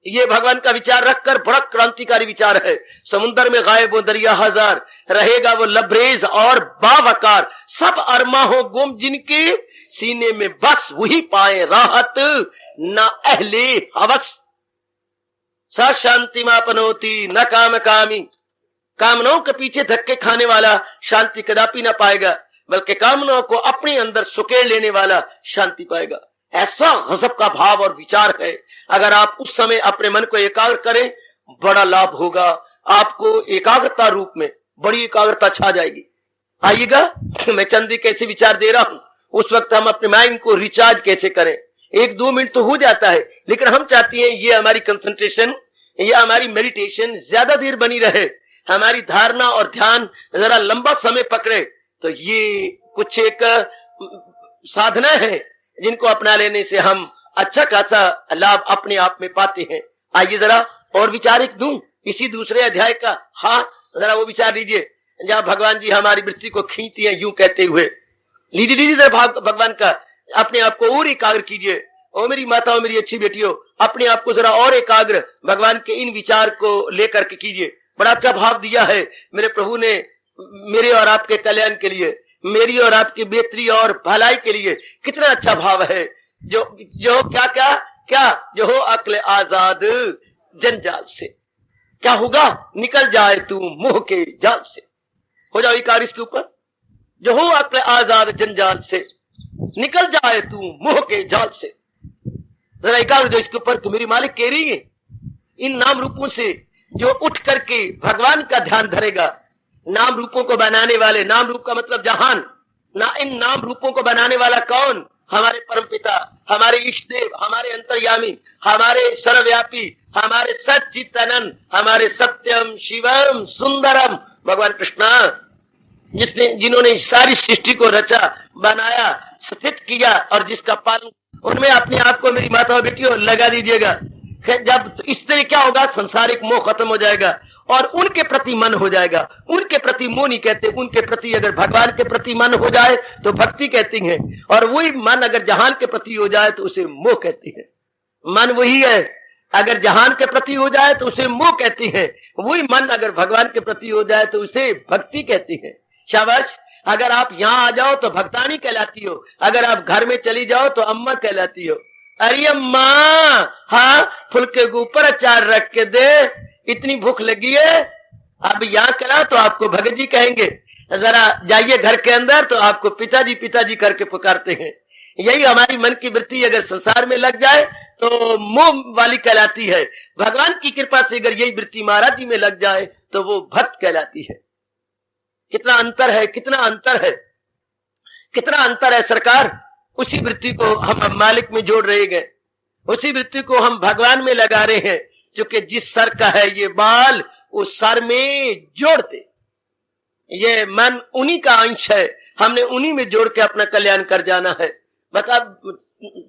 ये भगवान का विचार रखकर बड़ा क्रांतिकारी विचार है। समुद्र में गायब वो दरिया हजार, रहेगा वो लबरेज और बावकार, सब अरमा हो गुम जिनके सीने में, बस वही पाए राहत न अहले हवस। स शांति मापनोती न काम कामी, कामनाओं के पीछे धक्के खाने वाला शांति कदापि ना पाएगा, बल्कि कामनाओं को अपने अंदर सुकेड़ लेने वाला शांति पाएगा। ऐसा गजब का भाव और विचार है। अगर आप उस समय अपने मन को एकाग्र करें, बड़ा लाभ होगा आपको। एकाग्रता रूप में बड़ी एकाग्रता छा जाएगी। आइएगा कि मैं चंद कैसे विचार दे रहा हूं, उस वक्त हम अपने माइंड को रिचार्ज कैसे करें। 1-2 मिनट तो हो जाता है, लेकिन हम चाहते हैं ये हमारी कंसंट्रेशन, ये हमारी मेडिटेशन ज्यादा देर बनी रहे, हमारी धारणा और ध्यान जरा लंबा समय पकड़े। तो ये कुछ एक साधना है जिनको अपना लेने से हम अच्छा खासा लाभ अपने आप में पाते हैं। आइए जरा और विचार एक दूं इसी दूसरे अध्याय का। हाँ, जरा वो विचार लीजिए जहां भगवान जी हमारी वृत्ति को खींचती हैं, यूं कहते हुए लीजिए जरा भगवान का, अपने आप को और एकाग्र कीजिए। ओ मेरी माताओं, मेरी अच्छी बेटियों, अपने आप को जरा और एकाग्र भगवान के इन विचार को लेकर के कीजिए। बड़ा अच्छा भाव दिया है मेरे प्रभु ने मेरे और आपके कल्याण के लिए, मेरी और आपकी बेहतरी और भलाई के लिए। कितना अच्छा भाव है। जो क्या जो हो अक्ल आजाद जंजाल से, क्या होगा? निकल जाए तू मोह के जाल से। हो जाओ इकार इसके ऊपर, जो हो अक्ल आजाद जंजाल से, निकल जाए तू मोह के जाल से। जरा इकार जो इसके ऊपर कि मेरी मालिक कह रही है, इन नाम रूपों से जो उठ करके भगवान का ध्यान धरेगा, नाम रूपों को बनाने वाले, नाम रूप का मतलब जहान ना, इन नाम रूपों को बनाने वाला कौन? हमारे परम पिता, हमारे इष्ट देव, हमारे अंतर्यामी, हमारे सर्वव्यापी, हमारे सच्चिदानंद, हमारे सत्यम शिवम सुंदरम भगवान कृष्ण, जिन्होंने सारी सृष्टि को रचा, बनाया, स्थित किया और जिसका पालन, उनमें अपने आप को मेरी माता और बेटियों लगा दीजिएगा। जब तो इस तरह क्या होगा? संसारिक मोह खत्म हो जाएगा और उनके प्रति मन हो जाएगा। उनके प्रति मोह नहीं कहते, उनके प्रति अगर भगवान के प्रति मन हो जाए तो भक्ति कहती है, और वही मन अगर जहान के प्रति हो जाए तो उसे मोह कहती है। मन वही है, अगर जहान के प्रति हो जाए तो उसे मोह कहती है, वही मन अगर भगवान के प्रति हो जाए तो उसे भक्ति कहती है। शाबाश। अगर आप यहाँ आ जाओ तो भक्तानी कहलाती हो, अगर आप घर में चली जाओ तो अम्मा कहलाती हो। अरे अम्मा, हाँ फुलके के ऊपर अचार रख के दे, इतनी भूख लगी है। अब यहाँ करा तो आपको भगत जी कहेंगे, जरा जाइए घर के अंदर तो आपको पिताजी पिताजी करके पुकारते हैं। यही हमारी मन की वृत्ति अगर संसार में लग जाए तो मोह वाली कहलाती है। भगवान की कृपा से अगर यही वृत्ति महाराज जी में लग जाए तो वो भक्त कहलाती है। कितना अंतर है, कितना अंतर है, कितना अंतर है सरकार। उसी वृत्ति को हम मालिक में जोड़ रहे गए, उसी वृत्ति को हम भगवान में लगा रहे हैं। क्योंकि जिस सर का है ये बाल, उस सर में जोड़ते, ये मन उन्हीं का अंश है, हमने उन्हीं में जोड़ के अपना कल्याण कर जाना है। बता,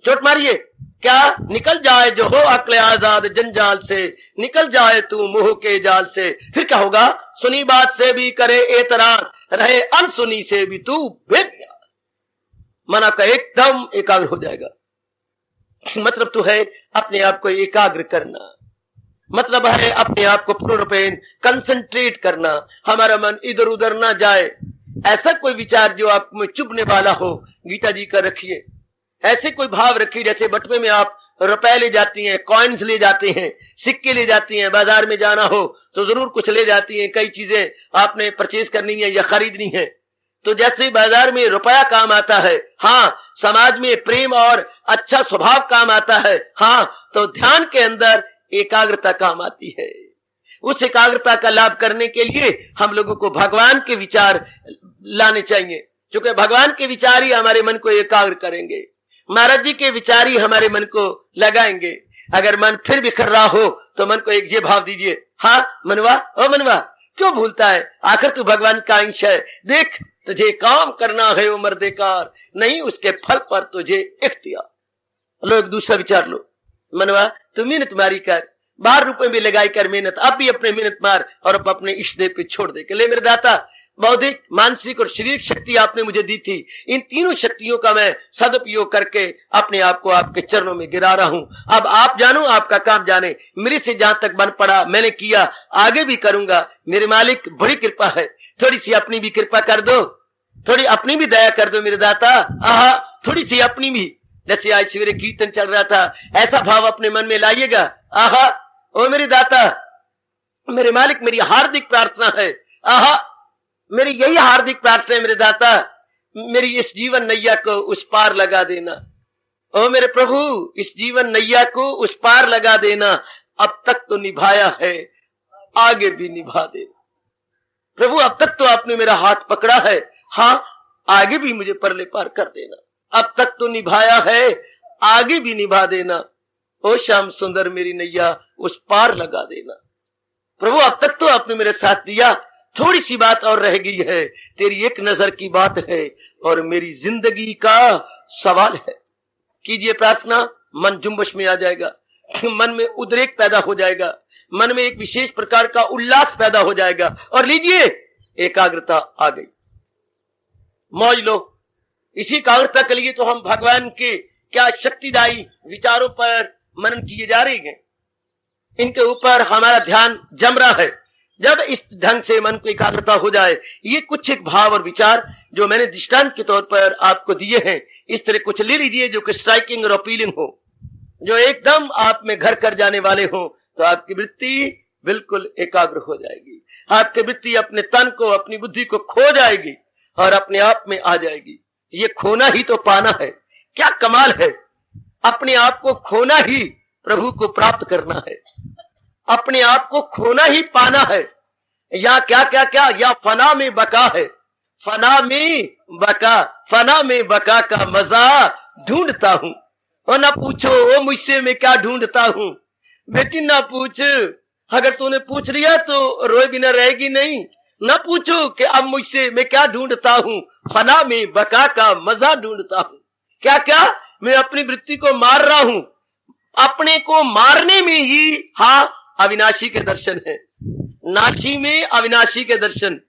चोट मारिए क्या? निकल जाए जो हो अक्ल आजाद जंजाल से, निकल जाए तू मोह के जाल से। फिर क्या होगा? सुनी बात से भी करे एतराज, रहे अनसुनी से भी तू बेन्यास। मना का एकदम एकाग्र हो जाएगा। मतलब तो है अपने आप को एकाग्र करना, मतलब है अपने आप को पूर्ण रूपेण कंसंट्रेट करना, हमारा मन इधर उधर ना जाए। ऐसा कोई विचार जो आप में चुभने वाला हो, गीता जी का रखिए। ऐसे कोई भाव रखिए जैसे बटुए में आप रुपए ले जाती हैं, कॉइन्स ले जाते हैं, सिक्के ले जाती हैं, बाजार में जाना हो तो जरूर कुछ ले जाती हैं, कई चीजें आपने परचेज करनी है या खरीदनी है। तो जैसे बाजार में रुपया काम आता है, हाँ समाज में प्रेम और अच्छा स्वभाव काम आता है, हाँ तो ध्यान के अंदर एकाग्रता काम आती है। उस एकाग्रता का लाभ करने के लिए हम लोगों को भगवान के विचार लाने चाहिए, क्योंकि भगवान के विचार ही हमारे मन को एकाग्र करेंगे, महाराज जी के विचार ही हमारे मन को लगाएंगे। अगर मन फिर बिखर रहा हो तो मन को एक ये भाव दीजिए, हाँ मनवा, ओ मनवा क्यों भूलता है, आखिर तू भगवान का अंश है। देख तुझे काम करना है वो मर्देकार, नहीं उसके फल पर तुझे इख्तियार। लो एक दूसरा विचार लो, मनवा तू मेहनत मारी कर, 12 रुपए भी लगाई कर मेहनत, अब भी अपने मेहनत मार और अब अपने इष्ट देव पे छोड़ दे के ले मेरे दाता। बौद्धिक, मानसिक और शारीरिक शक्ति आपने मुझे दी थी, इन तीनों शक्तियों का मैं सदुपयोग करके अपने आप को आपके चरणों में गिरा रहा हूं। अब आप जानो, आपका काम जाने। मेरे से जहां तक बन पड़ा मैंने किया, आगे भी करूंगा। मेरे मालिक बड़ी कृपा है, थोड़ी सी अपनी भी कृपा कर दो, थोड़ी अपनी भी दया कर दो मेरे दाता। आहा, थोड़ी सी अपनी भी, जैसे आज सवेरे कीर्तन चल रहा था, ऐसा भाव अपने मन में लाइएगा। आहा, ओ मेरे दाता, मेरे मालिक मेरी हार्दिक प्रार्थना है, आहा मेरी यही हार्दिक प्रार्थना है मेरे दाता, मेरी इस जीवन नैया को उस पार लगा देना। ओ मेरे प्रभु, इस जीवन नैया को उस पार लगा देना। अब तक तो निभाया है, आगे भी निभा देना। प्रभु अब तक तो आपने मेरा हाथ पकड़ा है, हाँ, आगे भी मुझे परले पार कर देना। अब तक तो निभाया है, आगे भी निभा देना। ओ श्याम सुंदर मेरी नैया उस पार लगा देना। प्रभु अब तक तो आपने मेरे साथ दिया, थोड़ी सी बात और रह गई है। तेरी एक नजर की बात है और मेरी जिंदगी का सवाल है। कीजिए प्रार्थना, मन जुम्बश में आ जाएगा, मन में उद्रेक पैदा हो जाएगा, मन में एक विशेष प्रकार का उल्लास पैदा हो जाएगा। और लीजिए, एकाग्रता आ गई। मौज लो। इसी एकाग्रता के लिए तो हम भगवान के क्या शक्तिदायी विचारों पर मनन किए जा रहे हैं। इनके ऊपर हमारा ध्यान जम रहा है। जब इस ढंग से मन को एकाग्रता हो जाए, ये कुछ एक भाव और विचार जो मैंने दृष्टांत के तौर पर आपको दिए हैं, इस तरह कुछ ले लीजिए जो कि स्ट्राइकिंग और अपीलिंग हो, जो एकदम आप में घर कर जाने वाले हो। तो आपकी वृत्ति बिल्कुल एकाग्र हो जाएगी। आपकी वृत्ति अपने तन को, अपनी बुद्धि को खो जाएगी और अपने आप में आ जाएगी। ये खोना ही तो पाना है। क्या कमाल है! अपने आप को खोना ही प्रभु को प्राप्त करना है, अपने आप को खोना ही पाना है। या क्या क्या क्या, या फना में बका है, फना में बका, फना में बका का मजा ढूंढता हूं। और ना पूछो ओ मुझसे मैं क्या ढूंढता हूं। बेटी ना पूछ, अगर तूने पूछ लिया तो रोए बिना रहेगी नहीं। ना पूछो कि अब मुझसे मैं क्या ढूंढता हूं, फना में बका का मजा ढूंढता हूं। क्या क्या, मैं अपनी वृत्ति को मार रहा हूं। अपने को मारने में ही हाँ अविनाशी के दर्शन है। नाशी में अविनाशी के दर्शन।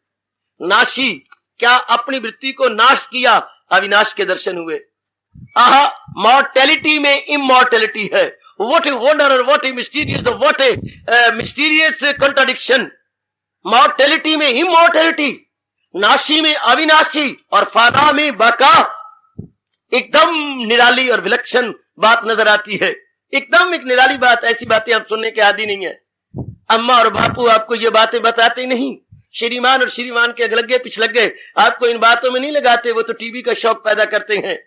नाशी क्या, अपनी वृत्ति को नाश किया, अविनाश के दर्शन हुए। आहा, मॉर्टेलिटी में इमॉर्टेलिटी है। व्हाट ए वंडर और what A mysterious, what A mysterious contradiction. Mortality में इमॉर्टेलिटी, नाशी में अविनाशी और फाना में बका। एकदम निराली और विलक्षण बात नजर आती है। एकदम एक निराली बात। ऐसी बातें आप सुनने के आदी नहीं है। अम्मा और बापू आपको ये बातें बताते नहीं। श्रीमान और श्रीमान के अगलग्गे पिछलग्गे आपको इन बातों में नहीं लगाते। वो तो टीवी का शौक पैदा करते हैं।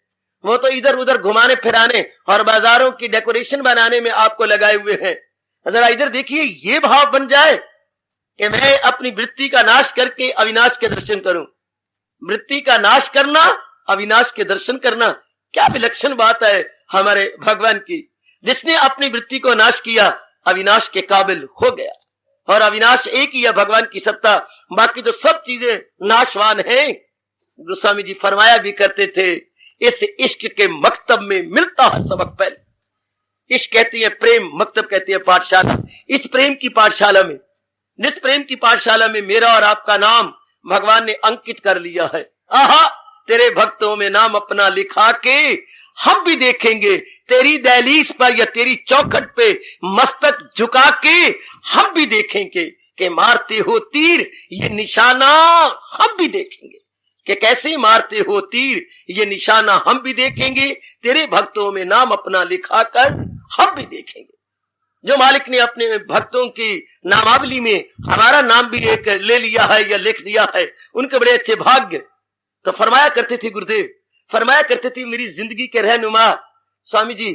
वो तो इधर उधर घुमाने फिराने और बाजारों की डेकोरेशन बनाने में आपको लगाए हुए हैं। जरा इधर देखिए, ये भाव बन जाए कि मैं अपनी वृत्ति का नाश करके अविनाश के दर्शन करूं। वृत्ति का नाश करना, अविनाश के दर्शन करना, क्या विलक्षण बात है हमारे भगवान की। जिसने अपनी वृत्ति को नाश किया, अविनाश के काबिल हो गया। और अविनाश एक ही है, भगवान की सत्ता। बाकी तो सब चीजें नाशवान हैं। गोस्वामी जी फरमाया भी करते थे, इस इश्क के मकतब में मिलता है सबक पहले। इश्क कहती है प्रेम, मकतब कहती है पाठशाला। इस प्रेम की पाठशाला में, जिस प्रेम की पाठशाला में मेरा और आपका नाम भगवान ने अंकित कर लिया है। आहा, तेरे भक्तों में नाम अपना लिखा के हम भी देखेंगे। तेरी दहलीज पर या तेरी चौखट पे मस्तक झुका के हम भी देखेंगे कि मारते हो तीर ये निशाना हम भी देखेंगे। कि कैसे मारते हो तीर ये निशाना हम भी देखेंगे। तेरे भक्तों में नाम अपना लिखा कर हम भी देखेंगे। जो मालिक ने अपने भक्तों की नामावली में हमारा नाम भी एक ले लिया है या लिख दिया है, उनके बड़े अच्छे भाग्य। तो फरमाया करते थे गुरुदेव, फरमाया करते थे मेरी जिंदगी के रहनुमा स्वामी जी,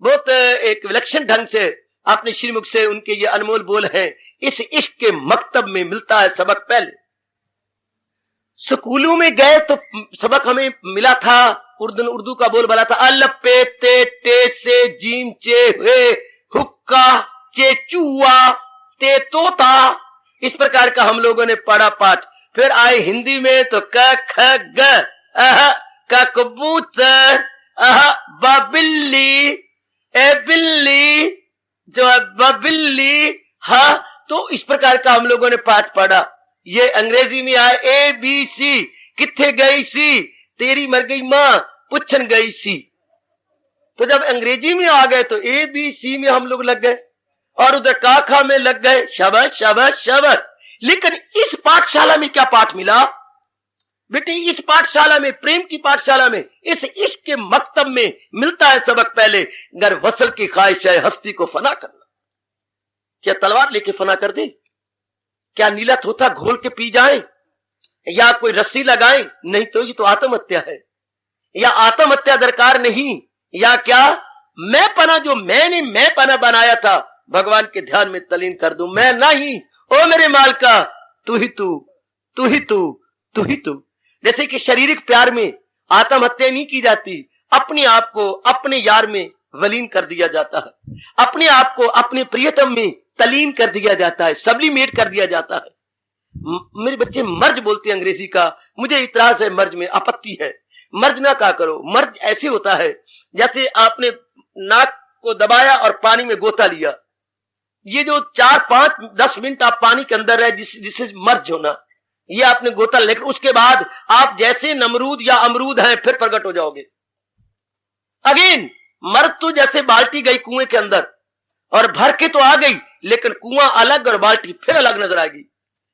बहुत एक विलक्षण ढंग से अपने श्रीमुख से उनके ये अनमोल बोल हैं, इस इश्क के मकतब में मिलता है सबक पहले। स्कूलों में गए तो सबक हमें मिला था, उर्दू का बोल बना था, अल पे ते टे से जीम चे हुए हुक्का चे चुआ ते तोता। इस प्रकार का हम लोगों ने पढ़ा पाठ। फिर आए हिंदी में तो क ख ग अह का कबूतर अह बिल्ली ए बिल्ली जो बिल्ली। हाँ, तो इस प्रकार का हम लोगों ने पाठ पढ़ा। ये अंग्रेजी में आए ए बी सी, किथे गई सी तेरी मर गई मां पुछन गई सी। तो जब अंग्रेजी में आ गए तो ए बी सी में हम लोग लग गए और उधर काखा में लग गए। शाबाश शाबाश शाबाश। लेकिन इस पाठशाला में क्या पाठ मिला बेटे? इस पाठशाला में, प्रेम की पाठशाला में, इस इश्क के मकतब में मिलता है सबक पहले। गर वसल की ख्वाहिश है हस्ती को फना करना। क्या तलवार लेके फना कर दे? क्या नीला थोथा घोल के पी जाए या कोई रस्सी लगाए? नहीं तो ये तो आत्महत्या है। या आत्महत्या दरकार नहीं, या क्या मैं पना जो मैंने मैं पना बनाया था भगवान के ध्यान में तलीन कर दूं। मैं नहीं, ओ मेरे मालिका, तू ही तू, तू ही तू, तू ही तू। जैसे कि शारीरिक प्यार में आत्महत्या नहीं की जाती, अपने आप को अपने यार में वलीन कर दिया जाता है, अपने आप को अपने प्रियतम में तलीन कर दिया जाता है, सब्लिमेट कर दिया जाता है। मेरे बच्चे मर्ज बोलते हैं अंग्रेजी का, मुझे इतराज है, मर्ज में आपत्ति है। मर्ज ना कहा करो। मर्ज ऐसे होता है जैसे आपने नाक को दबाया और पानी में गोता लिया, ये जो 4, 5, 10 मिनट आप पानी के अंदर रहे, जिससे मर्ज होना, ये आपने गोता, लेकिन उसके बाद आप जैसे नमरूद या अमरूद हैं फिर प्रकट हो जाओगे। अगेन मर्ज तो जैसे बाल्टी गई कुएं के अंदर और भर के तो आ गई, लेकिन कुआं अलग और बाल्टी फिर अलग नजर आएगी।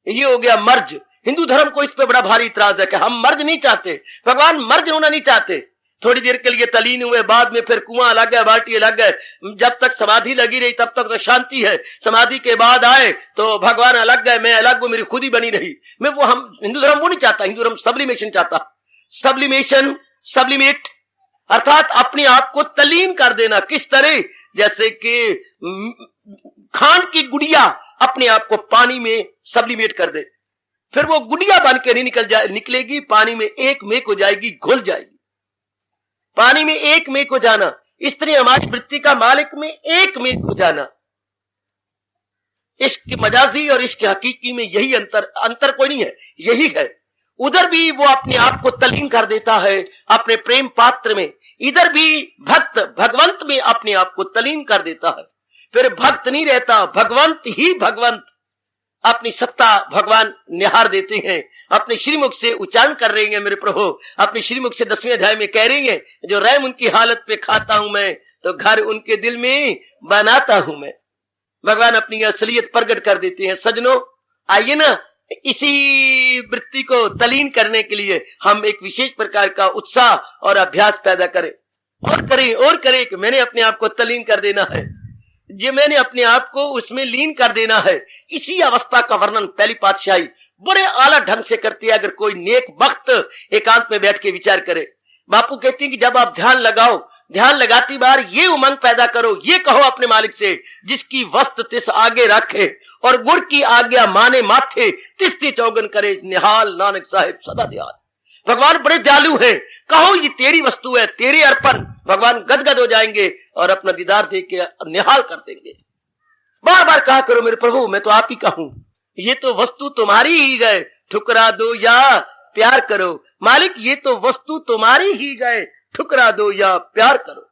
ये हो गया मर्ज। हिंदू धर्म को इस पे बड़ा भारी इतराज है कि हम मर्ज नहीं चाहते, भगवान मर्ज होना नहीं चाहते। थोड़ी देर के लिए तलीन हुए, बाद में फिर कुआं अलग है, बाल्टी अलग है। जब तक समाधि लगी रही तब तक तो शांति है, समाधि के बाद आए तो भगवान अलग है, मैं अलग हूं, मेरी खुद ही बनी रही। मैं वो, हम हिंदू धर्म वो नहीं चाहता। हिंदू धर्म सब्लिमेशन चाहता। सब्लिमेशन, सब्लिमेट अर्थात अपने आप को तलीन कर देना। किस तरह? जैसे कि खांड की गुड़िया अपने आप को पानी में सब्लिमेट कर दे, फिर वो गुड़िया बन के नहीं निकलेगी, पानी में एक मेक हो जाएगी, घुल जाएगी। पानी में एक मेक हो जाना, इस तरह हमारी वृत्ति का मालिक में एक मेक हो जाना। इश्क मजाजी और इश्क हकीकी में यही अंतर कोई नहीं है, यही है। उधर भी वो अपने आप को तलीन कर देता है अपने प्रेम पात्र में, इधर भी भक्त भगवंत में अपने आप को तलीन कर देता है। फिर भक्त नहीं रहता, भगवंत ही भगवंत। अपनी सत्ता भगवान निहार देते हैं, अपने श्रीमुख से उच्चारण कर रहे हैं मेरे प्रभु, अपने श्रीमुख से 10वें अध्याय में कह रहे हैं, जो रहम उनकी हालत पे खाता हूं मैं, तो घर उनके दिल में बनाता हूं मैं। भगवान अपनी असलियत प्रकट कर देते हैं। सजनों, आइए ना, इसी वृत्ति को तलीन करने के लिए हम एक विशेष प्रकार का उत्साह और अभ्यास पैदा करें और करें कि मैंने अपने आप को तलीन कर देना है, जो मैंने अपने आप को उसमें लीन कर देना है। इसी अवस्था का वर्णन पहली पातशाही बड़े आला ढंग से करती है, अगर कोई नेक वक्त एकांत में बैठ के विचार करे। बापू कहती है कि जब आप ध्यान लगाओ, ध्यान लगाती बार ये उमंग पैदा करो, ये कहो अपने मालिक से, जिसकी वस्त तिस आगे रखे और गुर की आज्ञा माने माथे, तिस्ती चौगन करे निहाल, नानक साहिब सदा दयाल। भगवान बड़े दयालु हैं, कहो ये तेरी वस्तु है, तेरे अर्पण। भगवान गदगद हो जाएंगे और अपना दीदार दे के निहाल कर देंगे। बार बार कहा करो मेरे प्रभु, मैं तो आप ही का हूं, ये तो वस्तु तुम्हारी ही है, ठुकरा दो या प्यार करो। मालिक, ये तो वस्तु तुम्हारी ही है, ठुकरा दो या प्यार करो।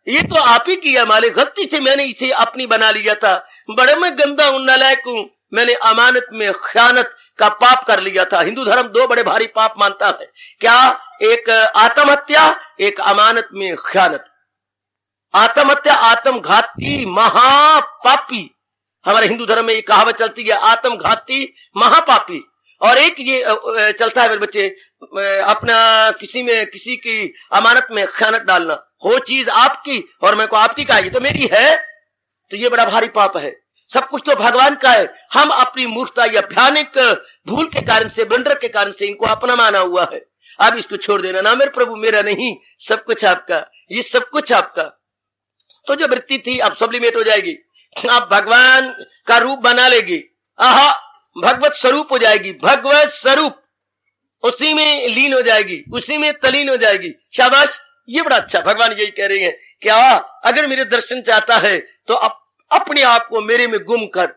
ये तो आप ही की है मालिक, गलती से मैंने इसे अपनी बना लिया था, बड़े मैं गंदा हूं, नालायक हूं, मैंने अमानत में खयानत का पाप कर लिया था। हिंदू धर्म 2 बड़े भारी पाप मानता है, क्या? एक आत्महत्या, एक अमानत में खयानत। आत्महत्या आत्मघाती महापापी, हमारे हिंदू धर्म में ये कहावत चलती है, आत्मघाती महापापी। और एक ये चलता है मेरे बच्चे, अपना किसी की अमानत में खयानत डालना, हो चीज आपकी और मैं को आपकी का, ये तो मेरी है, तो ये बड़ा भारी पाप है। सब कुछ तो भगवान का है, हम अपनी मूर्खता या भयानक भूल के कारण से, ब्लंडर के कारण से इनको अपना माना हुआ है। अब इसको छोड़ देना। ना मेरे प्रभु, मेरा नहीं, सब कुछ आपका, ये सब कुछ आपका। तो जो वृत्ति थी अब सब्लिमेट हो जाएगी, आप भगवान का रूप बना लेगी, आहा, भगवत स्वरूप हो जाएगी, भगवत स्वरूप, उसी में लीन हो जाएगी, उसी में तलीन हो जाएगी। शाबाश, ये बड़ा अच्छा। भगवान यही कह रहे हैं, क्या अगर मेरे दर्शन चाहता है तो अपने आप को मेरे में गुम कर,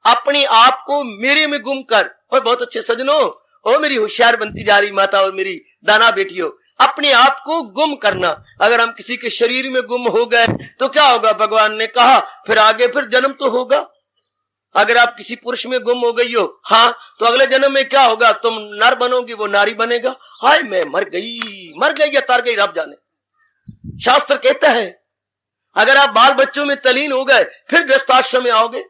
अपने आप को मेरे में गुम कर। और बहुत अच्छे सजनों, ओ मेरी होशियार बनती जा रही माता और मेरी दाना बेटियों, अपने आप को गुम करना। अगर हम किसी के शरीर में गुम हो गए तो क्या होगा? भगवान ने कहा फिर आगे फिर जन्म तो होगा। अगर आप किसी पुरुष में गुम हो गई हो, हाँ, तो अगले जन्म में क्या होगा? तुम नर बनोगी, वो नारी बनेगा। हाय मैं मर गई या तर गई, रब जाने। शास्त्र कहता है अगर आप बाल बच्चों में तलीन हो गए फिर गृहस्थाश्रम में आओगे,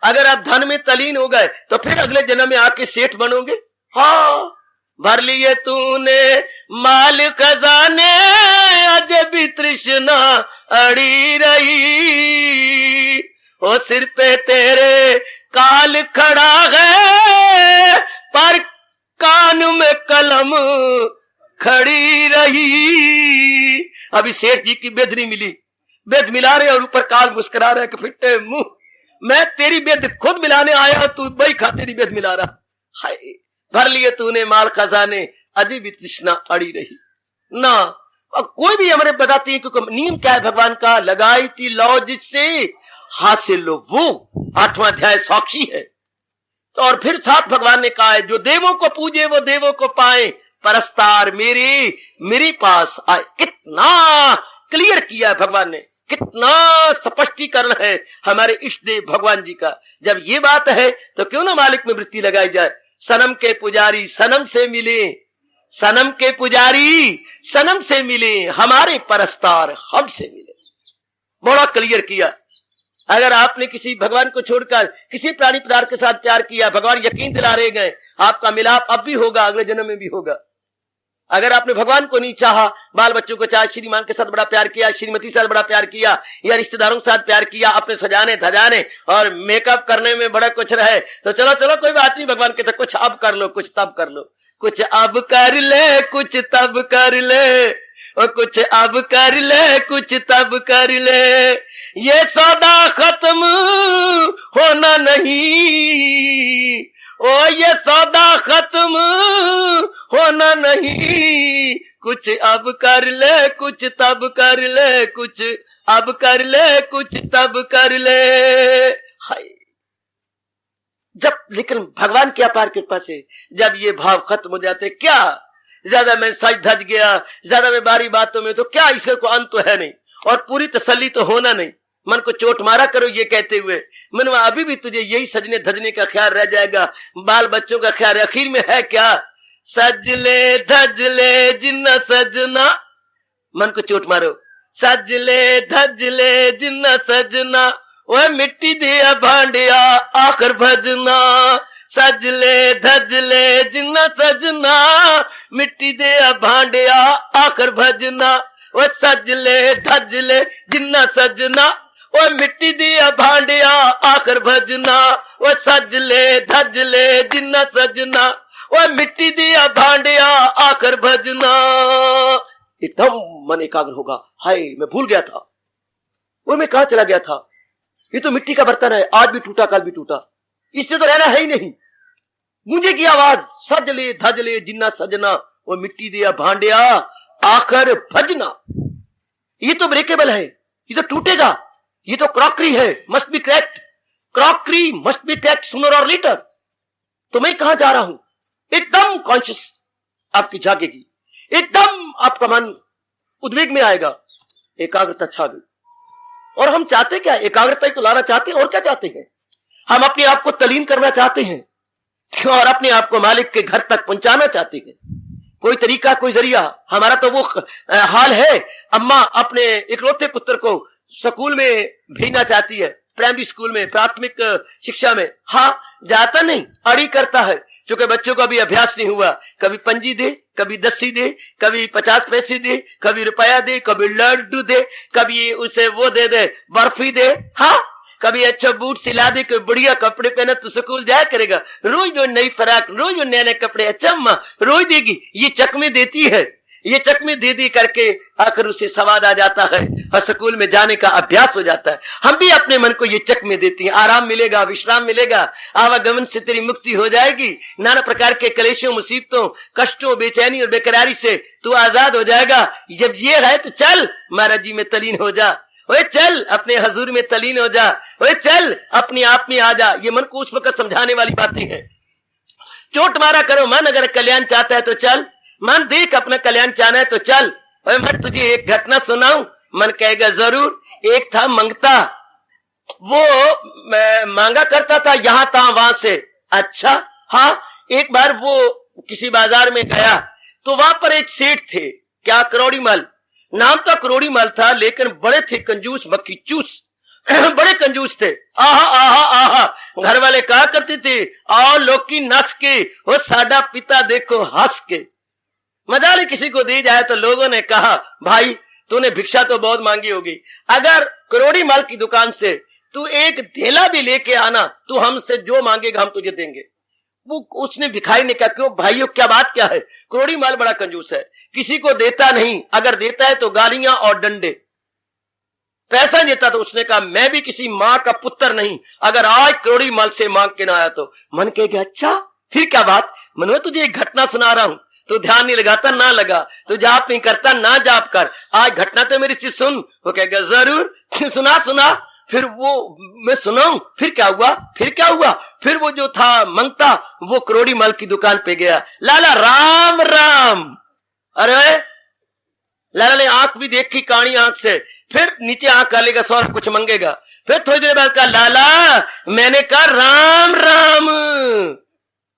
अगर आप धन में तलीन हो गए तो फिर अगले जन्म में आके सेठ बनोगे। हाँ, भर लिए तूने माल खजाने, अजय भी तृष्णा अड़ी रही, ओ सिर पे तेरे काल खड़ा है, पर कान में कलम खड़ी रही। अभी सेठ जी की बेद नहीं मिली, बेद मिला रहे और ऊपर काल मुस्कुरा रहे कि फिट्टे मुंह, मैं तेरी बेद खुद मिलाने आया, तू बई खाते दी बेद मिला रहा। हाय, भर लिए तूने माल खजाने, अभी भी तृष्णा अड़ी रही ना। और कोई भी हमारे बताते हैं क्योंकि नियम क्या है भगवान का, लगाई थी लौ जिससे हासिल लो वो। 8वां अध्याय साक्षी है। तो और फिर साथ भगवान ने कहा है, जो देवों को पूजे वो देवों को पाए, परस्तार मेरे पास आए। कितना क्लियर किया है भगवान ने, कितना स्पष्टीकरण है हमारे इष्ट देव भगवान जी का। जब ये बात है तो क्यों ना मालिक में वृत्ति लगाई जाए। सनम के पुजारी सनम से मिले, सनम के पुजारी सनम से मिले, हमारे परस्तार हमसे मिले। बड़ा क्लियर किया। अगर आपने किसी भगवान को छोड़कर किसी प्राणी पदार्थ के साथ प्यार किया, भगवान यकीन दिला रहे गए आपका मिलाप अब भी होगा, अगले जन्म में भी होगा। अगर आपने भगवान को नहीं चाहा, बाल बच्चों को चाहा, श्रीमान के साथ बड़ा प्यार किया, श्रीमती के साथ बड़ा प्यार किया, या रिश्तेदारों के साथ प्यार किया, अपने सजाने धजाने और मेकअप करने में बड़ा कुछ रहे, तो चलो चलो कोई बात नहीं, भगवान कहते कुछ अब कर लो, कुछ तब कर लो, कुछ अब कर ले, कुछ तब कर ले, और कुछ अब कर ले, कुछ तब कर ले। ये सौदा खत्म होना नहीं, ओ ये सौदा खत्म होना नहीं, कुछ अब कर ले, कुछ तब कर ले, कुछ अब कर ले, कुछ तब कर ले। हाय, जब लेकिन भगवान की अपार कृपा से जब ये भाव खत्म हो जाते, क्या ज्यादा मैं सज धज गया, ज्यादा मैं बारी बातों में, तो क्या इसका कोई अंत तो है नहीं, और पूरी तसल्ली तो होना नहीं। मन को चोट मारा करो ये कहते हुए, मनवा अभी भी तुझे यही सजने धजने का ख्याल रह जाएगा, बाल बच्चों का ख्याल। आखिर में है क्या, सजले धजले जिन्ना सजना, मन को चोट मारो, सजले धजले जिन्ना सजना, ओए मिट्टी दिया भांडिया आखिर भजना, सजले धजले जिन्ना सजना, मिट्टी दिया भांडिया आखिर भजना, ओ सजले धजले जिन्ना सजना, ओ मिट्टी दिया भांडिया आखिर भजना, ओ सजले धजले जिन्ना सजना, ओ मिट्टी दिया भांडिया आखिर भजना। एकदम मन एकाग्र होगा। हाय, मैं भूल गया था, वो मैं कहां चला गया था, ये तो मिट्टी का बर्तन है, आज भी टूटा कल भी टूटा, इससे तो रहना है ही नहीं। गूंजे की आवाज, सजले धजले जिन्ना सजना, वो मिट्टी दिया भांडिया आखिर भजना। ये तो ब्रेकेबल है, ये तो टूटेगा, ये तो क्रॉकरी है, must be cracked, crockery must be cracked sooner और लेटर। तो मैं कहां जा रहा हूं, एकदम कॉन्शियस आपकी जागेगी, एकदम आपका मन उद्वेग में आएगा, एकाग्रता छा गई। और हम चाहते क्या, एकाग्रता ही तो लाना चाहते हैं, और क्या चाहते हैं, हम अपने आप को तलीन करना चाहते हैं और अपने आप को मालिक के घर तक पहुंचाना चाहते हैं। कोई तरीका, कोई जरिया, हमारा तो वो हाल है। अम्मा अपने इकलौते पुत्र को स्कूल में भेजना चाहती है, प्राइमरी स्कूल में, प्राथमिक शिक्षा में। हाँ, जाता नहीं, अड़ी करता है, क्योंकि बच्चों का भी अभ्यास नहीं हुआ। कभी पंजी दे, कभी दस्सी दे, कभी 50 पैसे दे, कभी रुपया दे, कभी लड्डू दे, कभी उसे वो दे दे, बर्फी दे। हाँ, कभी अच्छा बूट सिला दे, कोई बढ़िया कपड़े पहने तो स्कूल जाया करेगा, रोज रोज नई फराक, रोज रोज नए नए कपड़े। अच्छा अम्मा रोज देगी, ये चकमे देती है, ये चकमे दे दी करके आखिर उसे स्वाद आ जाता है और स्कूल में जाने का अभ्यास हो जाता है। हम भी अपने मन को ये चकमे देती हैं, आराम मिलेगा, विश्राम मिलेगा, आवागमन से तेरी मुक्ति हो जाएगी, नाना प्रकार के कलेशों, मुसीबतों, कष्टों, बेचैनी और बेकरारी से तू आजाद हो जाएगा। जब ये है तो चल महाराज जी में तलीन हो जा, ओए चल अपने हजूर में तलीन हो जा, ओए चल अपने आप में आ जा। ये मन को उस वक्त समझाने वाली बातें हैं। चोट मारा करो मन, अगर कल्याण चाहता है तो चल, मन देख अपना कल्याण चाहना है तो चल। ओए मैं तुझे एक घटना सुनाऊं, मन कहेगा जरूर। एक था मंगता, वो मांगा करता था यहां था वहां से। अच्छा हाँ, एक बार वो किसी बाजार में गया तो वहां पर एक सेठ थे, क्या करोड़ी मल, नाम तो करोड़ी मल था, लेकिन बड़े थे कंजूस, मक्खी चूस बड़े कंजूस थे। आहा आहा आहा, घर वाले कहा करते थे, आओ लोकी नस के, वो साडा पिता देखो हंस के। मजाले किसी को दी जाए तो लोगों ने कहा, भाई तूने भिक्षा तो बहुत मांगी होगी, अगर करोड़ी माल की दुकान से तू एक धेला भी लेके आना, तू हमसे जो मांगेगा हम तुझे देंगे। वो उसने भिखारी ने कहा, क्यों भाइयों क्या बात क्या है, करोड़ी माल बड़ा कंजूस है, किसी को देता नहीं, अगर देता है तो गालियां और डंडे, पैसा देता। तो उसने कहा, मैं भी किसी मां का पुत्र नहीं, अगर आज करोड़ी माल से मांग के ना आया तो। मन कहेगा अच्छा फिर क्या बात? मनोहर तुझे एक घटना सुना रहा हूं, तू ध्यान नहीं लगाता ना लगा, तू जाप नहीं करता ना जाप कर, आज घटना तो मेरी से सुन। वो कहेगा जरूर सुना सुना। फिर वो मैं सुनाऊं? फिर क्या हुआ? फिर क्या हुआ? फिर वो जो था मंगता वो करोड़ी मल की दुकान पे गया, लाला राम राम। अरे लाला ने आंख भी देखी काणी आंख से, फिर नीचे आंख डालेगा सौर कुछ मंगेगा, फिर थोड़ी देर बाद कहा लाला मैंने कहा राम राम।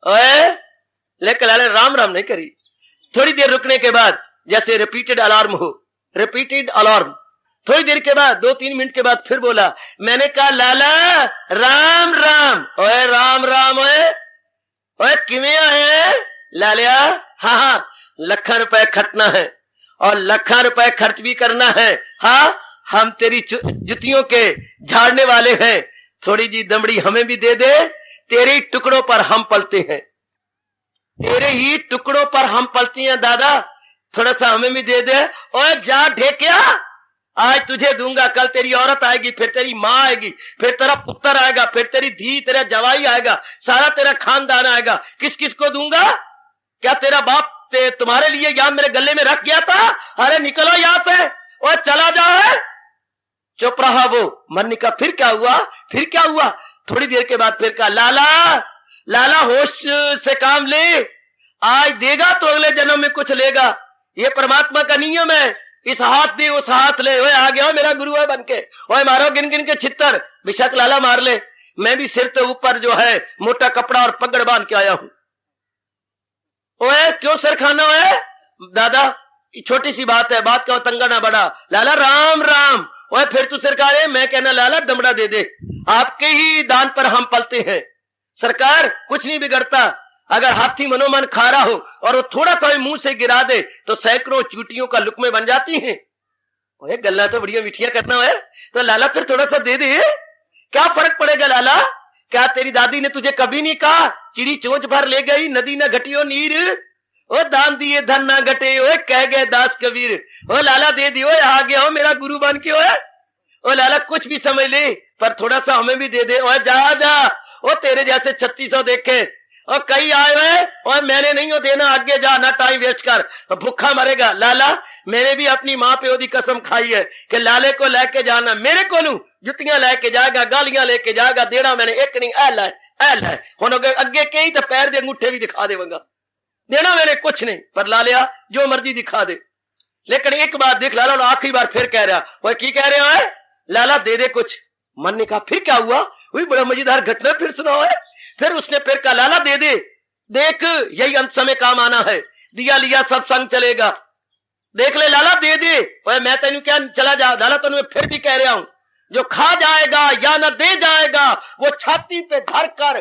ओए लेकिन लाला राम राम नहीं करी। थोड़ी देर रुकने के बाद जैसे रिपीटेड अलार्म हो, रिपीटेड अलार्म, थोड़ी देर के बाद 2-3 मिनट के बाद फिर बोला, मैंने कहा लाला राम राम। ओए राम राम ओए ओए किवें आए लालिया? हाँ हाँ लाखों रुपए खटना है और लाखों रुपए खर्च भी करना है। हाँ हम तेरी जुतियों के झाड़ने वाले हैं, थोड़ी जी दमड़ी हमें भी दे दे, तेरे ही टुकड़ों पर हम पलते हैं, तेरे ही टुकड़ों पर हम पलती हैं दादा, थोड़ा सा हमें भी दे दे। और जा ढेकिया आज तुझे दूंगा, कल तेरी औरत आएगी, फिर तेरी माँ आएगी, फिर तेरा पुत्र आएगा, फिर तेरी धी, तेरा जवाई आएगा, सारा तेरा खानदान आएगा। किस किस को दूंगा? क्या तेरा बाप तुम्हारे लिए यहाँ मेरे गले में रख गया था? अरे निकलो यहां से और चला जाओ। चुप रहा वो। मन का फिर क्या हुआ? फिर क्या हुआ? थोड़ी देर के बाद फिर कहा लाला लाला होश से काम ले, आज देगा तो अगले जन्म में कुछ लेगा, ये परमात्मा का नियम है। इस हाथ दे उस हाथ ले, ओए आ गया मेरा गुरु है बनके, ओए मारो गिन गिन के छित्तर, बेशक लाला मार ले, मैं भी सिर के ऊपर जो है मोटा कपड़ा और पगड़ बांध के आया हूं। ओए क्यों सर खाना है दादा? छोटी सी बात है, बात का तंगा ना बड़ा। लाला राम राम। ओए फिर तू सरकार है? मैं कहना लाला दमड़ा दे दे, आपके ही दान पर हम पलते हैं। सरकार कुछ नहीं बिगड़ता, अगर हाथी मनोमन खा रहा हो और वो थोड़ा सा मुंह से गिरा दे तो सैकड़ों चूटियों का लुकमे बन जाती हैं। ओए गल्ला तो बढ़िया मिठिया करना है, तो लाला फिर थोड़ा सा दे दे, क्या फर्क पड़ेगा लाला? क्या तेरी दादी ने तुझे कभी नहीं कहा चिड़ी चोंच भर ले गई नदी न घटियो नीर, ओ दान दिए धन ना घटे, ओए कह गए दास कबीर। ओ लाला दे दियो, आ गया हो मेरा गुरु बन के। ओए ओ लाला कुछ भी समझ ले पर थोड़ा सा हमें भी दे दे। ओए जा जा, ओ तेरे जैसे 3600 देखे और कई आए हुए, और मैंने नहीं हो देना, आगे जा, ना टाइम वेस्ट कर, भूखा मरेगा। लाला मैंने भी अपनी माँ पे ओदी कसम खाई है कि लाले को लेके जाना, मेरे को जुतियां लेके जाएगा, गालियां लेके जाएगा, देना मैंने एक नहीं ऐल है हुण अगे कई तो पैर दे अंगूठे भी दिखा देगा, देना मैंने कुछ नहीं, पर लालिया जो मर्जी दिखा दे। लेकिन एक बात देख लाला, आखिरी बार फिर कह रहा, वो की कह रहे हो लाला दे दे कुछ। मन ने कहा फिर क्या हुआ? वही बड़ा मजेदार घटना फिर सुनाओ है। फिर उसने फिर कहा लाला दे दे, देख यही अंत समय काम आना है, दिया लिया सब संग चलेगा, देख ले लाला दे दे। ओए मैं तेनू क्या चला जा लाला, तेनू फिर भी कह रहा हूं, जो खा जाएगा या न दे जाएगा वो छाती पे धर कर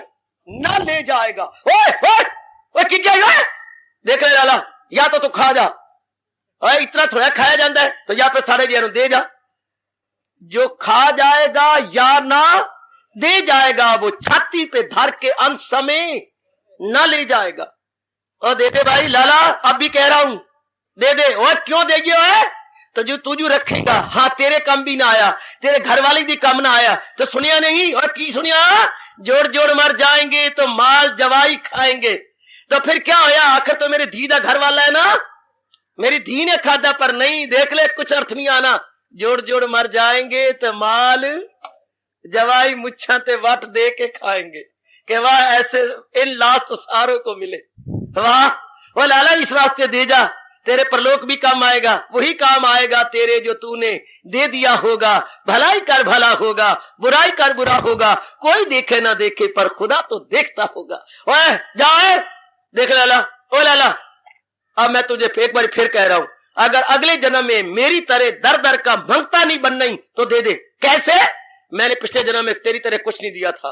न ले जाएगा। ओए ओए ओए की क्या है? देख ले लाला, या तो तू खा जा, ओए इतना थोड़ा खाया जाता है, तो या पे सारे जी दे जा। जो खा जाएगा या ना दे जाएगा वो छाती पे धर के अंत समय न ले जाएगा। और दे दे भाई लाला, अब भी कह रहा हूं दे दे। और क्यों देगी? तो जो तू रखेगा, हाँ तेरे कम भी ना आया, तेरे घर वाले भी कम ना आया, तो सुनिया नहीं? और की सुनिया? जोड़ जोड़ मर जाएंगे तो माल जवाई खाएंगे। तो फिर क्या होया? आखिर तो मेरे धी दा घर वाला है ना, मेरी धी ने खादा, पर नहीं देख ले कुछ अर्थ नहीं आना। जोड़ जोड़ मर जाएंगे तो माल जवाई मुच्छा ते वट दे के खाएंगे। कि वाह ऐसे इन लास्ट तो सारों को मिले, वाह। वो लाला इस वास्ते दे जा, तेरे परलोक भी काम आएगा, वही काम आएगा तेरे जो तूने दे दिया होगा। भलाई कर भला होगा, बुराई कर बुरा होगा, कोई देखे ना देखे पर खुदा तो देखता होगा। ओए जाए देख लाला। ओ लाला अब मैं तुझे एक बार फिर कह रहा हूं, अगर अगले जन्म में मेरी तरह दर दर का मंगता नहीं बनना ही तो दे दे। कैसे? मैंने पिछले जन्म में तेरी तरह कुछ नहीं दिया था,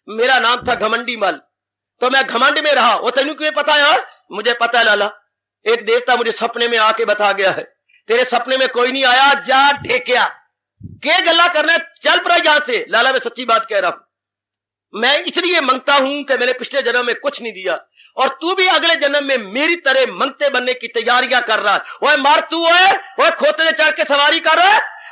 मेरा नाम था घमंडी मल, तो मैं घमंड में रहा। वो तेनू क्यों पता है? मुझे पता है लाला, एक देवता मुझे सपने में आके बता गया है, तेरे सपने में कोई नहीं आया, जा ढेकिया के गल्ला करना, चल पड़ा यहां से। लाला मैं सच्ची बात कह रहा हूं, मैं इसलिए मांगता हूं कि मैंने पिछले जन्म में कुछ नहीं दिया, और तू भी अगले जन्म में मेरी तरह मंगते बनने की तैयारियां कर रहा है। ओए मार तू, ओए खोते से चढ़ के सवारी कर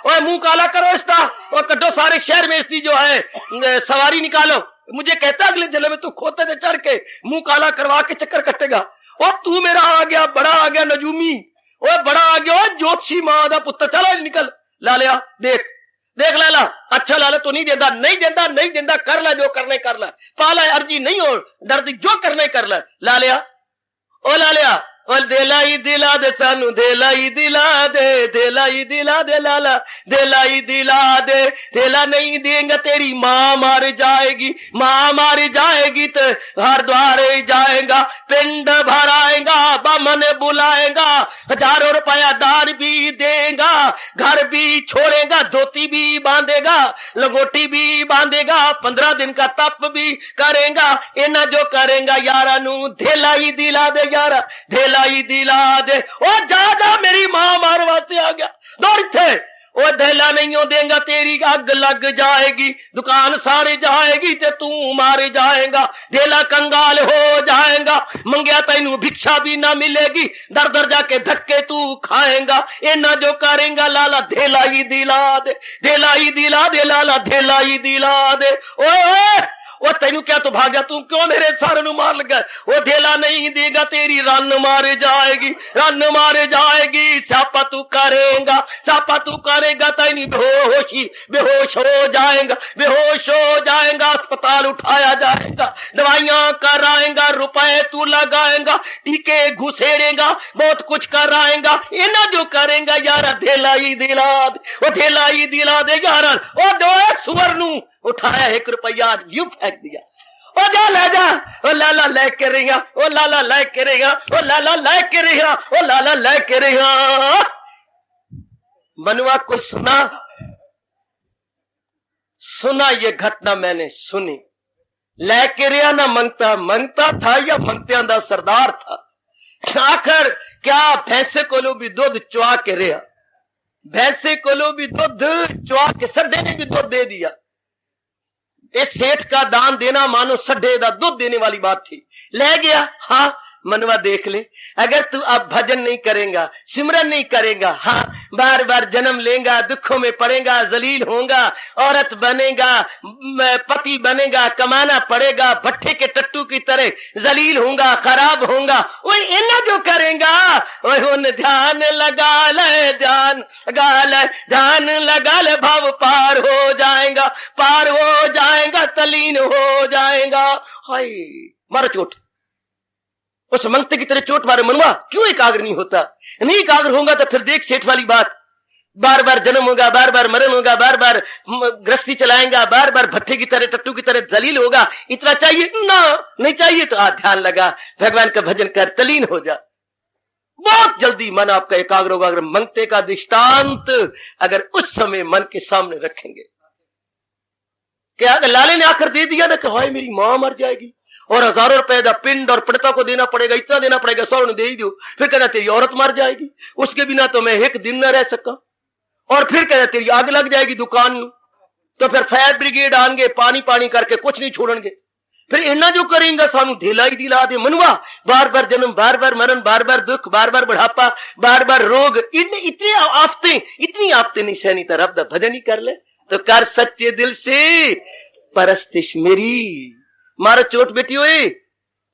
ओए मुंह काला करो इसका, और कड्डो सारे शहर में इसकी जो है सवारी निकालो। मुझे कहता अगले जन्म में तू खोते से चढ़ के मुंह काला करवा के चक्कर कटेगा। और तू मेरा आ गया, बड़ा आ गया नजूमी, ओ बड़ा आ गया, ओ ज्योतिषी मां दा पुत्र, चला निकल। लालिया देख देख लाला, अच्छा लाला तो नहीं देता, नहीं देता, नहीं देता, कर ला जो करने कर ला, पाला अर्जी नहीं हो डरती, जो करने कर ला। लालिया ओ लालिया, और दिलाई दिला दे सानू, दिलाई दिला दे, दिलाई दिला दे लाला, दिलाई दिला दे, दिला नहीं देंगे तेरी मां मार जाएगी, मां मार जाएगी तो हरिद्वार जाएगा, पिंड भराएगा, बामन बुलाएगा, 1000 रुपया दान भी देगा, घर भी छोड़ेगा, धोती भी बांधेगा, लंगोटी भी बांधेगा, 15 दिन का तप भी करेगा। इना जो करेगा यारा नू दिलाई दिला दे, यारा दिलाई दिला दे। ओ जा जा मेरी मां मार वास्ते आ गया, दौड़ थे। ओ दहला नहीं हो देगा तेरी अग लग जाएगी, दुकान सारे जाएगी ते तू मारे जाएगा, देला कंगाल हो जाएगा, मंगया तेनू भिक्षा भी ना मिलेगी, दर दर जाके धक्के तू खाएगा। इना जो करेगा लाला दिलाई दिला दे, दिलाई दिला दे लाला, दिलाई दिला दे। ओए वो तेनू क्या तो भाग गया, तू क्यों मेरे सारे नु मार लगा? वो धेला नहीं देगा तेरी रन मारे जाएगी, रन मारे जाएगी, सापा तू करेगा, सापा तू करेगा, तेनी बेहोशी बेहोश हो जाएगा, बेहोश हो जाएगा, अस्पताल उठाया जाएगा, दवाइयां कराएगा, रुपए तू लगाएगा, टीके घुसेड़ेगा, बहुत कुछ कराएगा। इना जो करेगा यारा धेला ही दिला दे, वो धेला ही दिला दे यारा। वो दो सुअर नू उठाया 1 रुपया यूं फेंक दिया, ओ जा ले जा, ओ लाला लेके रहिया, ओ लाला लेके रहिया, ओ लाला लेके रहिया, ओ लाला लेके रहिया। मनवा कोई सुना, सुना ये घटना मैंने सुनी। लेके रहिया ना मंगता, मंगता था या मंगतियां दा सरदार था। आखिर क्या भैंसे कोलो भी दूध चुआ के रहा, भैंसे कोलो भी दूध चुआ के सड्डे ने भी दूध दे दिया। इस सेठ का दान देना मानो सड्डे दा दूध देने वाली बात थी। ले गया, हाँ मनवा देख ले, अगर तू अब भजन नहीं करेगा, सिमरन नहीं करेगा, हाँ बार बार जन्म लेगा, दुखों में पड़ेगा, जलील होगा, औरत बनेगा, पति बनेगा, कमाना पड़ेगा, भट्टे के टट्टू की तरह जलील होगा, खराब होगा। वो इना जो करेगा, वो ध्यान लगा ले, ध्यान लगा ले, ध्यान लगा ले, भाव पार हो जाएगा, पार हो जाएगा, तलीन हो जाएगा। हाय मारो चोट, उस मंगते की तरह चोट मारे। मनवा क्यों एकाग्र नहीं होता? नहीं एकाग्र होगा तो फिर देख सेठ वाली बात, बार बार जन्म होगा, बार बार मरण होगा, बार बार गृहस्थी चलाएगा, बार बार भट्टे की तरह टट्टू की तरह जलील होगा। इतना चाहिए ना, नहीं चाहिए तो ध्यान लगा, भगवान का भजन कर, तलीन हो जा, बहुत जल्दी मन आपका एकाग्र होगा। अगर मंगते का दृष्टांत अगर उस समय मन के सामने रखेंगे, क्या लाले ने आकर दे दिया ना कि हाय मेरी मां मर जाएगी और 1000 रुपए का पिंड और पिड़ता को देना पड़ेगा, इतना देना पड़ेगा, 100 ने दे ही दो, फिर कहना तेरी औरत मर जाएगी, उसके बिना तो मैं 1 दिन न रह सका, और फिर कहना तेरी आग लग जाएगी दुकान, तो फिर फायर ब्रिगेड आएंगे, पानी पानी करके कुछ नहीं छोड़ेंगे। फिर इन्ना जो करेंगे सानू ढेला ही दिला दे। मनवा बार बार जन्म, बार बार मरण, बार बार दुख, बार बार बुढ़ापा, बार बार रोग, इतनी आफतें नहीं सहनी, तो रब दा भजन ही कर ले, तो कर सच्चे दिल से परस्तिश मेरी। मारो चोट बेटी हुई,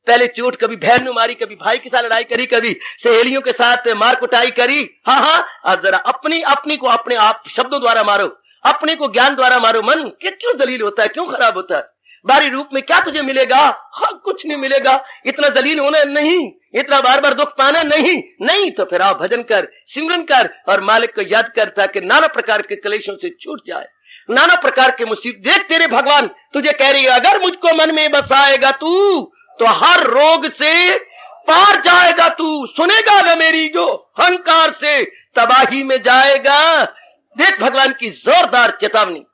पहले चोट कभी बहन ने मारी, कभी भाई के साथ लड़ाई करी, कभी सहेलियों के साथ मार कुटाई करी, हाँ, अब जरा अपनी को अपने आप शब्दों द्वारा मारो, अपने को ज्ञान द्वारा मारो। मन क्यों जलील होता है, क्यों खराब होता है? बारी रूप में क्या तुझे मिलेगा? हाँ कुछ नहीं मिलेगा, इतना जलील होना नहीं, इतना बार बार दुख पाना नहीं, तो फिर आप भजन कर, सिमरन कर और मालिक को याद कर, ताकि नाना प्रकार के क्लेशों से छूट जाए, नाना प्रकार के मुसीबत। देख तेरे भगवान तुझे कह रही है, अगर मुझको मन में बसाएगा तू तो हर रोग से पार जाएगा तू, सुनेगा ना मेरी जो अहंकार से तबाही में जाएगा। देख भगवान की जोरदार चेतावनी,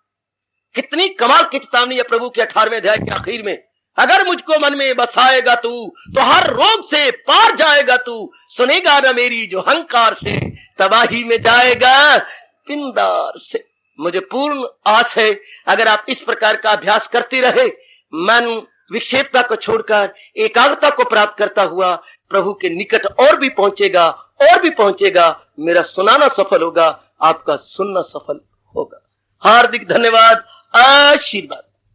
कितनी कमाल की चेतावनी है प्रभु के 18वें अध्याय के आखिर में। अगर मुझको मन में बसाएगा तू तो हर रोग से पार जाएगा तू, सुनेगा ना मेरी जो अहंकार से तबाही में जाएगा। पिंदार से मुझे पूर्ण आस है, अगर आप इस प्रकार का अभ्यास करते रहे, मन विक्षेपता को छोड़कर एकाग्रता को प्राप्त करता हुआ प्रभु के निकट और भी पहुंचेगा। मेरा सुनाना सफल होगा, आपका सुनना सफल होगा। हार्दिक धन्यवाद, आशीर्वाद।